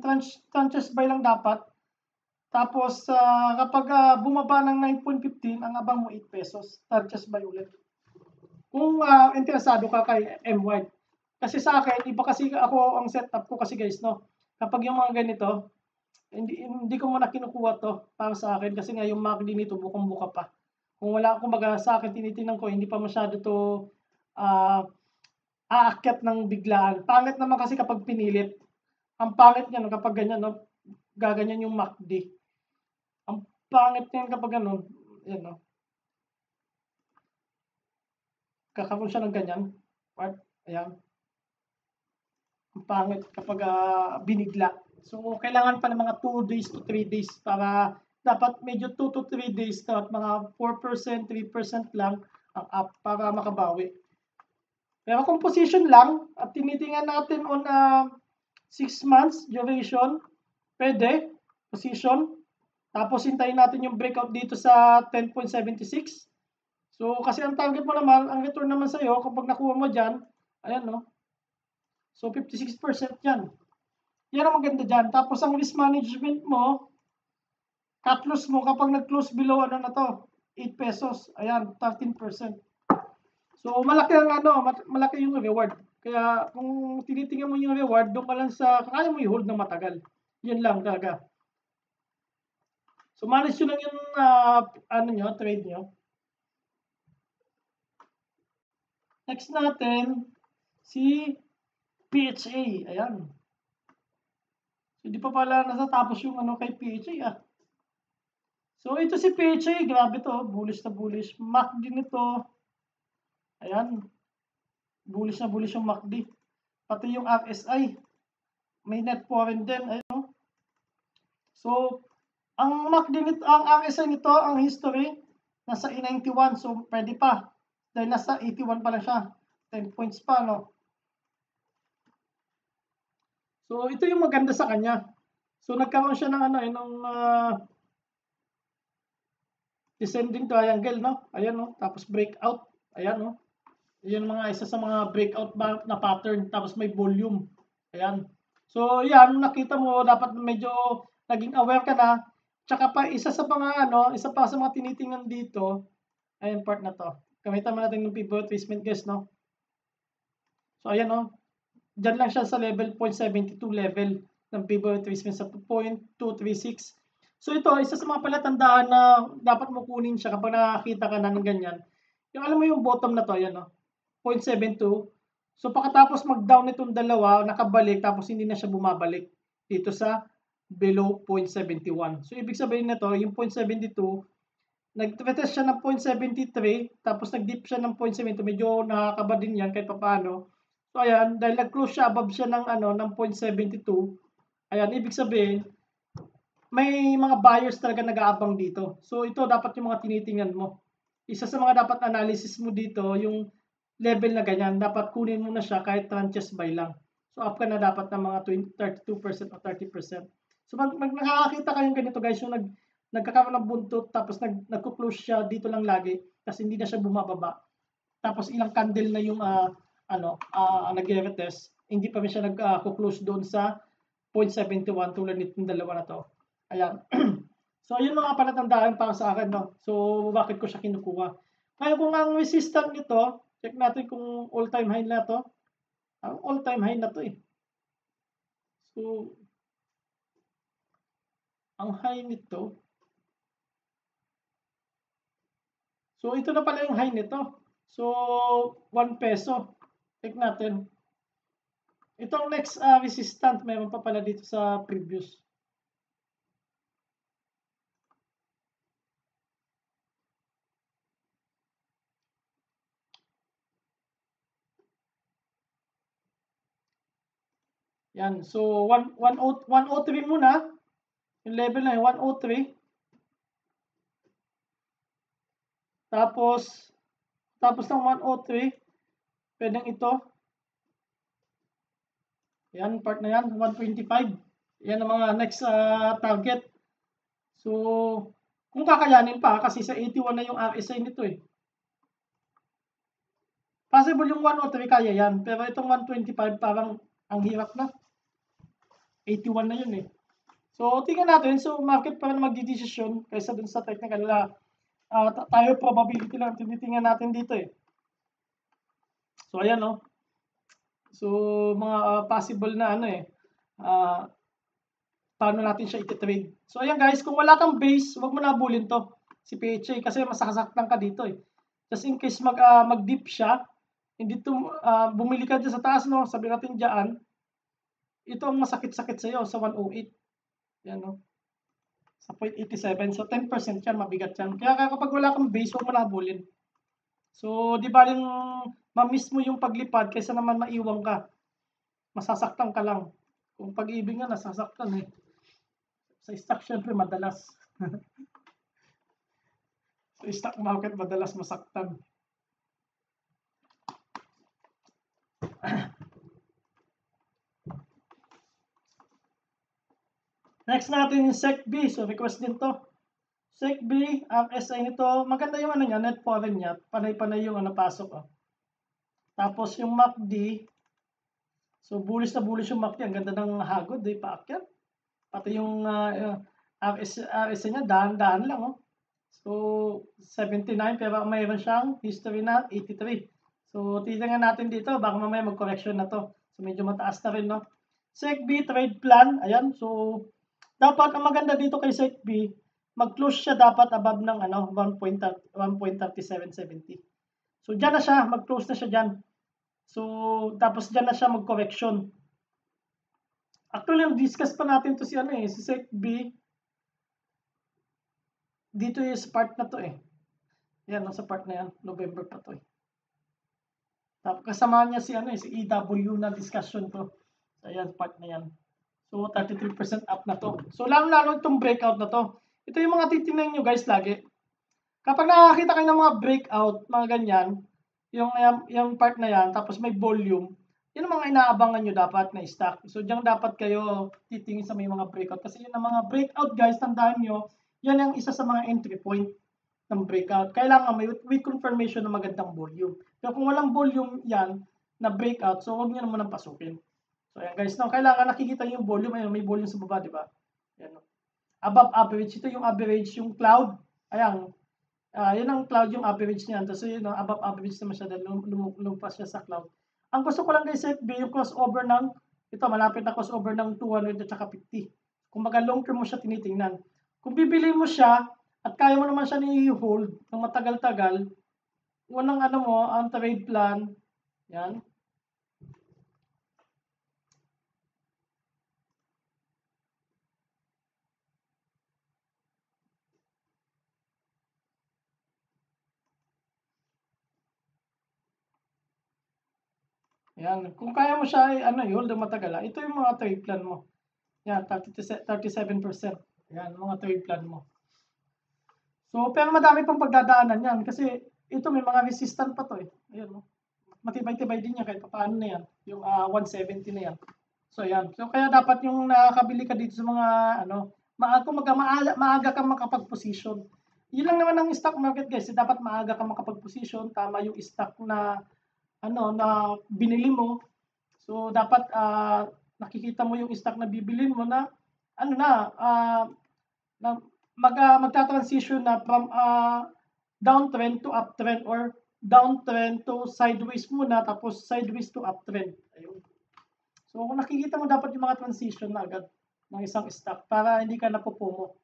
tranches buy lang dapat. Tapos, kapag bumaba ng 9.15, ang abang mo 8 pesos. Tranches buy ulit. Kung interesado ka kay M-Wide. Kasi sa akin, iba kasi ako ang setup ko kasi guys, no. Kapag yung mga ganito, hindi ko muna kinukuha to para sa akin kasi nga yung MACD nito bukang-buka pa. Kung wala, kumbaga sa akin tinitingnan ko, hindi pa masyado to aakyat ng biglaan. Pangit naman kasi kapag pinilit. Ang pangit niya no, kapag ganyan, no, gaganyan yung MACD. Ang pangit niyan kapag ganun, yan no. Kakaroon siya ng ganyan. Part, ayan. Ang pangit kapag binigla. So, kailangan pa ng mga 2 days to 3 days para dapat medyo 2 to 3 days at mga 4%, 3% lang ang up para makabawi. Pero kung position lang at tinitingnan natin on 6 months duration, pwede, position. Tapos hintayin natin yung breakout dito sa 10.76. So, kasi ang target mo naman, ang return naman sa'yo, kapag nakuha mo dyan, ayan no. So, 56% yan. Yan ang maganda dyan. Tapos, ang risk management mo, cut loss mo kapag nag-close below, ano na to, 8 pesos. Ayan, 13%. So, malaki ang malaki yung reward. Kaya, kung tinitingnan mo yung reward, doon ka lang sa, kaya mo i-hold ng matagal. Yun lang talaga. So, manage yun lang yung, trade nyo. Next natin, si PHA. Ayan. Hindi pa pala nasatapos yung kay PHA So, ito si PHA, grabe to, bullish na bullish. MACD nito, ayan, bullish na bullish yung MACD. Pati yung RSI, may net foreign din, ayun. So, ang MACD nito, ang RSI nito, ang history, nasa E91, so pwede pa. Dahil nasa 81 pa lang siya, 10 points pa, no? So, ito yung maganda sa kanya. So, nagkaroon siya ng ano, ng descending triangle, no? Ayan, no? Tapos breakout. Ayan, no? Yan mga isa sa mga breakout na pattern. Tapos may volume. Ayan. So, yan. Nakita mo, dapat medyo naging aware ka na. Tsaka pa, isa pa sa mga tinitingnan dito, ayan part na to. Gamitan mo natin ng pivot retracement, guys, no? So, ayan, no? Diyan lang siya sa level 0.72 level ng pivot retracement sa 0.236. So ito, isa sa mga palatandaan na dapat mo kunin siya kapag nakakita ka na ng ganyan. Yung alam mo yung bottom na to, yan, no? 0.72. So pagkatapos mag-down itong dalawa, nakabalik, tapos hindi na siya bumabalik dito sa below 0.71. So ibig sabihin na to, yung 0.72, nag-retest siya ng 0.73, tapos nag-dip siya ng 0.72, medyo nakakaba din yan kahit paano. So ayan, dahil nag-close siya, above siya ng, ng 0.72, ayan, ibig sabihin, may mga buyers talaga nag-aabang dito. So ito dapat yung mga tinitingnan mo. Isa sa mga dapat analysis mo dito, yung level na ganyan, dapat kunin mo na siya kahit tranches buy lang. So up ka na dapat ng mga 32% o 30%. So pag nakakakita kayong ganito guys, yung nagkakaroon ng buntot tapos nagko-close siya dito lang lagi kasi hindi na siya bumababa. Tapos ilang candle na yung nagre-retest, hindi pa rin siya nagko-close doon sa 0.71 tulad nitong dalawa na to. Ayan. So, yun mga palatandaan para sa akin, no? So, bakit ko siya kinukuha. Ngayon, kung ang resistant nito, check natin kung all-time high na to. Ang all-time high na to eh. So, ang high nito. So, ito na pala yung high nito. So, 1 peso. Check natin. Itong next resistant, meron pa pala dito sa previous. Yan. So, 103 muna. Yung level na yun, 103. Tapos ng 103, pwedeng ito. Yan, part na yan, 125. Yan ang mga next target. So, kung kakayanin pa, kasi sa 81 na yung RSI nito eh. Possible yung 103 kaya yan, pero itong 125 parang ang hirap na. 81 na yun eh. So, tingnan natin. So, market pa rin magdidesisyon kaysa dun sa technical tayo probability lang tinitingnan natin dito eh. So, ayan no. So, mga possible na paano natin siya iti-trade. So, ayan guys, kung wala kang base, huwag mo na habulin to, si PHA, kasi masakasaktan ka dito eh. Just in case mag-dip siya, hindi bumili ka dyan sa taas, no, sabi natin dyan, ito ang masakit-sakit sa'yo sa 108. Yan no. Sa 0.87. So, 10% yan, mabigat yan. Kaya kapag wala kang base, huwag mo na habulin. So, di ba yung ma-miss mo yung paglipad kaysa naman maiwang ka. Masasaktan ka lang. Kung pag-ibig nga, nasasaktan eh. Sa stock, syempre, madalas. Sa stock market, madalas masaktan. Next natin yung SECB. So, request din to. SECB, ang SI nito, maganda yung niya, net foreign niya. Panay-panay yung pasok. Oh. Tapos yung MACD, so bullish na bullish yung MACD. Ang ganda ng hagod, paakyat. Pati yung RSI niya, dahan-dahan lang. Oh. So, 79, pero mayroon siyang history na 83. So, titingnan natin dito, baka mamaya mag-correction na to. So, medyo mataas na rin, no? SECB, trade plan, ayan. So, dapat, ang maganda dito kay SECB, mag-close siya dapat above ng 1.3770. So, dyan na siya, mag-close na siya dyan. So, tapos dyan na siya mag-correction. Actually, discuss pa natin to si SECB. dito yung sa part na to eh. Yan, sa part na yan. November pa to eh. Tapos kasama niya si si EW na discussion to. So ayan, part na yan. So 33% up na to. So lalo itong breakout na to. Ito yung mga titingnan nyo guys lagi. Kapag nakakita kayo ng mga breakout, mga ganyan, yung part na yan, tapos may volume, yun ang mga inaabangan nyo dapat na stock. So diyan dapat kayo titingin sa may mga breakout. Kasi yun ang mga breakout guys, tandaan nyo, yan ang isa sa mga entry point ng breakout. Kailangan may with confirmation na magandang volume. Pero kung walang volume yan na breakout, so huwag nyo naman pasukin. So ayan guys, no, kailangan nakikita yung volume, ayun, may volume sa baba, di ba? Ayan, no. Above average, ito yung average, yung cloud. Ayan, yun ang cloud, yung average niyan. Tapos yun, no, above average naman siya dahil lumpas siya sa cloud. Ang gusto ko lang guys, FB, yung crossover ng, ito malapit na crossover ng 200 at saka 50. Kung baga long term mo siya tinitingnan. Kung bibili mo siya, at kaya mo naman siya ni-hold ng matagal-tagal, unang mo, ang trade plan, yan. Yan, kung kaya mo siya i-hold ng matagal, ito yung mga trade plan mo. Yan, 37%. Yan, mga trade plan mo. So, pero madami pang pagdadaanan yan kasi ito may mga resistant pa to eh. Ayan, no? Matibay-tibay din yan kahit paano na yan. Yung 170 na yan. So, yan. So, kaya dapat yung nakakabili ka dito sa mga maaga kang makapag-position. Yun lang naman ang stock market guys. Dapat maaga kang makapag-position. Tama yung stock na na binili mo. So, dapat nakikita mo yung stock na bibilin mo na na magta-transition na from downtrend to uptrend or downtrend to sideways muna tapos sideways to uptrend. Ayun. So kung nakikita mo dapat yung mga transition na agad ng isang stock para hindi ka napupumo.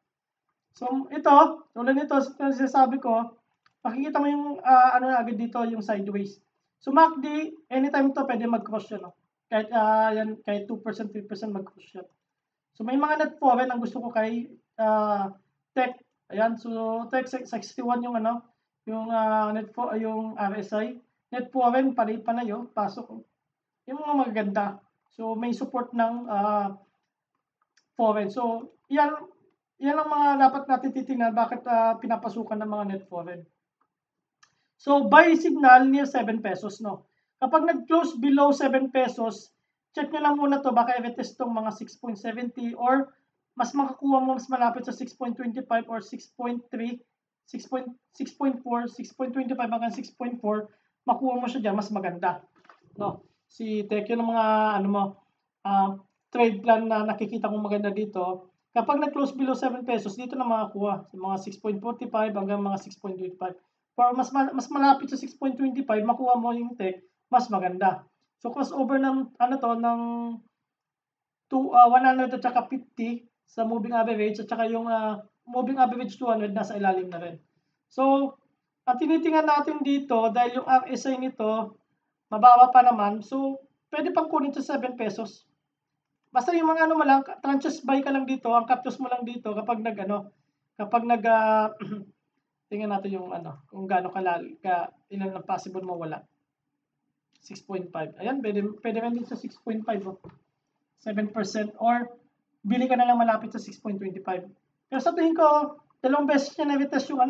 So ito, tulad nito, sinasabi ko, makikita mo yung agad dito yung sideways. So MACD, anytime to pwede mag-cross yan. No? Kahit, kahit 2%, 3% mag-cross yan. So may mga net foreign ang gusto ko kay Tech. Ayan, so Tech 61 yung yung yung RSI. Net foreign panayo, pasok. Yung mga magaganda. So may support ng foreign. So yan ang mga dapat natin titingnan bakit pinapasukan ng mga net foreign. So buy signal near 7 pesos, no. Kapag nag-close below 7 pesos, check nyo lang muna to, baka i-retest tong mga 6.70 or mas makakuha mo mas malapit sa 6.25 or 6.3, 6.4, 6.25 hanggang 6.4, makuha mo siya dyan, mas maganda. No? Si Tekyo ng mga trade plan na nakikita kong maganda dito, kapag nag-close below 7 pesos, dito na makakuha sa mga 6.45 hanggang mga 6.25. For mas malapit sa 6.25, makuha mo yung Tech, mas maganda. So crossover ng ng 100 at saka 50 sa moving average at saka yung moving average 200 nasa ilalim na rin. So, ang tinitingnan natin dito dahil yung RSI nito mababa pa naman, so pwede pang kunin to 7 pesos. Basta yung mga mo lang, tranches buy ka lang dito, ang captures mo lang dito kapag tingnan natin yung kung gaano ilan ang possible mawala. 6.5. Ayan, pwede rin din sa 6.5. 7% or bili ka na lang malapit sa 6.25. Pero sa tingin ko, dalawang beses niya na-retest yung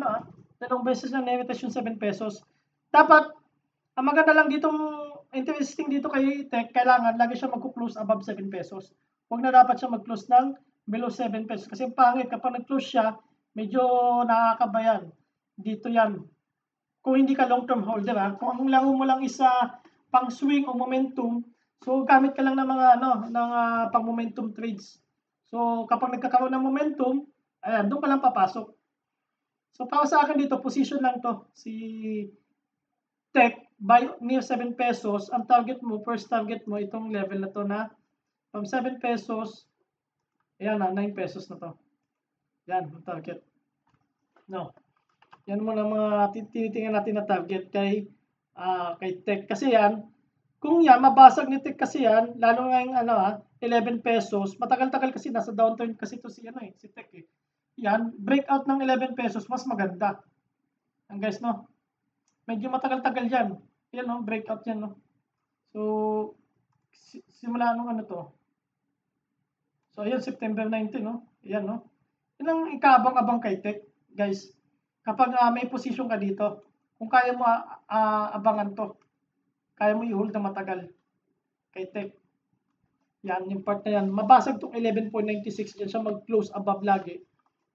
dalawang beses niya na-retest yung 7 pesos. Dapat, ang maganda lang dito, interesting dito kay Tech, kailangan lagi siya mag-close above 7 pesos. Huwag na dapat siya mag-close ng below 7 pesos. Kasi pangit, kapag nag-close siya, medyo nakakabayan. Dito yan. Kung hindi ka long-term holder, kung ang lango mo lang isa pang swing o momentum, so gamit ka lang ng mga pang momentum trades. So kapag nagkakaroon ng momentum, ayan, doon ka lang papasok. So para sa akin dito, position lang to. Si Tech, buy near 7 pesos. Ang target mo, first target mo, itong level na to na from 7 pesos, ayan 9 pesos na to. Yan, ang target. No. Yan muna mga tinitingnan natin na target kay Tech. Kasi yan, kung yan, mabasag ni Tech kasi yan, lalo ngayong 11 pesos, matagal-tagal kasi nasa downturn kasi to si Tech eh. yan, breakout ng 11 pesos, mas maganda. Yan guys, no? Medyo matagal-tagal yan. Yan, no? Breakout yan, no? So, simula nung ano to. So, ayan, September 19, no? Ayan, no? Yan ang ikaabang-abang kay Tech, guys. Kapag may position ka dito, kung kaya mo abangan to, kaya mo i-hold na matagal kay Tech. Yan, yung part na yan. Mabasag itong 11.96 dyan siya mag-close above lagi.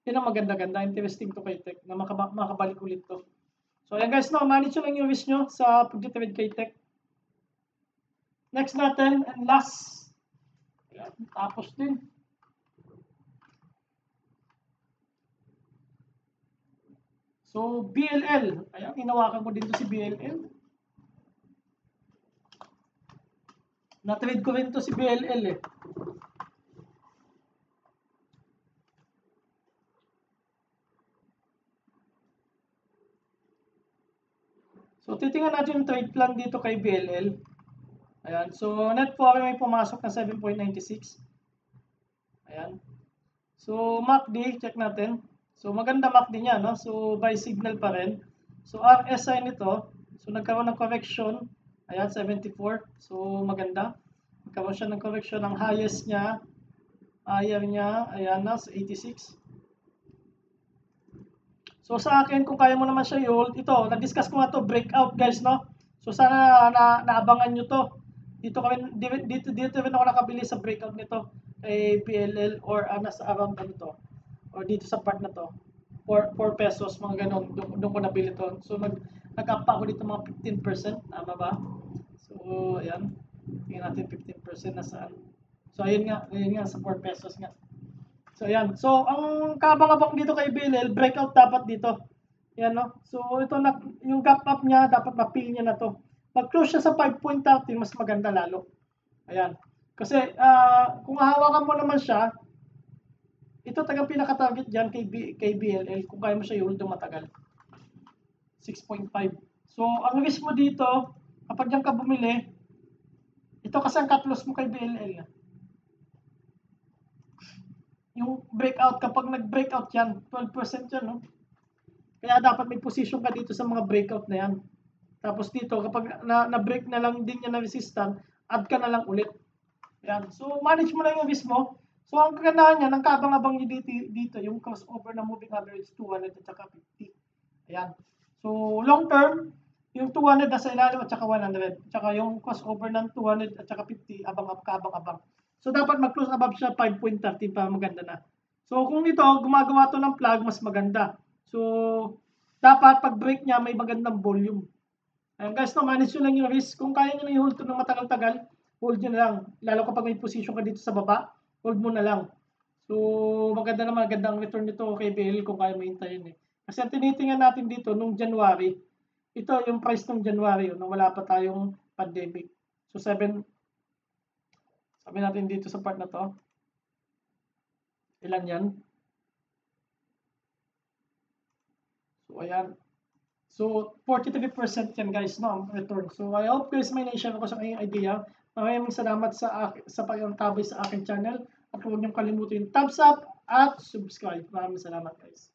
Yan ang maganda-ganda. Interesting to kay Tech na makabalik ulit to. So, ayan guys, no, manage nyo lang yung risk nyo sa pag-trade kay Tech. Next natin, and last. Ayan, tapos din. So, BLL. Ayan, inawakan ko dito si BLL. Na-trade ko rin to si BLL eh. So, titingnan natin yung trade plan dito kay BLL. Ayan. So, net foreign may pumasok na 7.96. Ayan. So, MACD, check natin. So, maganda MACD niya, no? So, buy signal pa rin. So, RSI nito, so nagkaroon ng correction. Ayan, 74. So, maganda. Nagkaroon siya ng correction. Ang highest niya, higher niya, ayan na, 86. So, sa akin, kung kaya mo naman siya i-hold, ito, na-discuss ko nga to, breakout guys, no? So, sana naabangan nyo to. Dito rin ako nakabili sa breakout nito kay PLL or nasa around ano to. Or dito sa part na to. 4 pesos, mga ganon. Doon ko nabili to. So, nag-up pa ako dito mga 15%. Tama ba? So, ayan. Tingnan natin 15% nasaan. So, ayun nga sa 4 pesos nga. So, ayan. So, ang kabang-abang dito kay BLL, breakout dapat dito. Ayan, no? So, ito na, yung gap up niya, dapat ma-fill niya na to. Pag-close siya sa 5.30, mas maganda lalo. Ayan. Kasi, kung hahawakan mo naman siya, ito tagang pinaka-target dyan kay BLL, kung kaya mo siya i-hold ng matagal. 6.5. So, ang risk mo dito, kapag yan ka bumili, ito kasi ang cut loss mo kay BLL. Yung breakout, kapag nag-breakout yan, 12% yan, no? Kaya dapat may position ka dito sa mga breakout na yan. Tapos dito, kapag na-break na lang din yan na resistant, add ka na lang ulit. Yan. So, manage mo lang yung risk mo. So, ang kagandahan niya, ng kabang-abang niya dito, yung crossover na moving average 200 at saka 50. Ayan. So, long term, yung 200 nasa ilalim at saka 100. Tsaka yung crossover ng 200 at saka 50, kabang-abang. So, dapat mag-close above siya 5.30 para maganda na. So, kung ito, gumagawa to ng plug, mas maganda. So, dapat pag-break niya, may magandang volume. Ayan guys, no, manage nyo lang yung risk. Kung kaya nyo na i-hold to ng matagal-tagal, hold nyo na lang. Lalo kapag may position ka dito sa baba, hold mo na lang. So, maganda ang return nito kay BL kung kaya mo hintayin eh. Kasi ang tinitingnan natin dito nung January, ito yung price nung January, nung wala pa tayong pandemic. So, 7, sabi natin dito sa part na to, ilan yan? So, ayan. So, 43% yan guys, no, ang return. So, I hope guys may na-share ko sa kanyang idea. Maraming salamat sa pag-antabay sa aking channel. At huwag niyong kalimutan yung thumbs up at subscribe. Maraming salamat guys.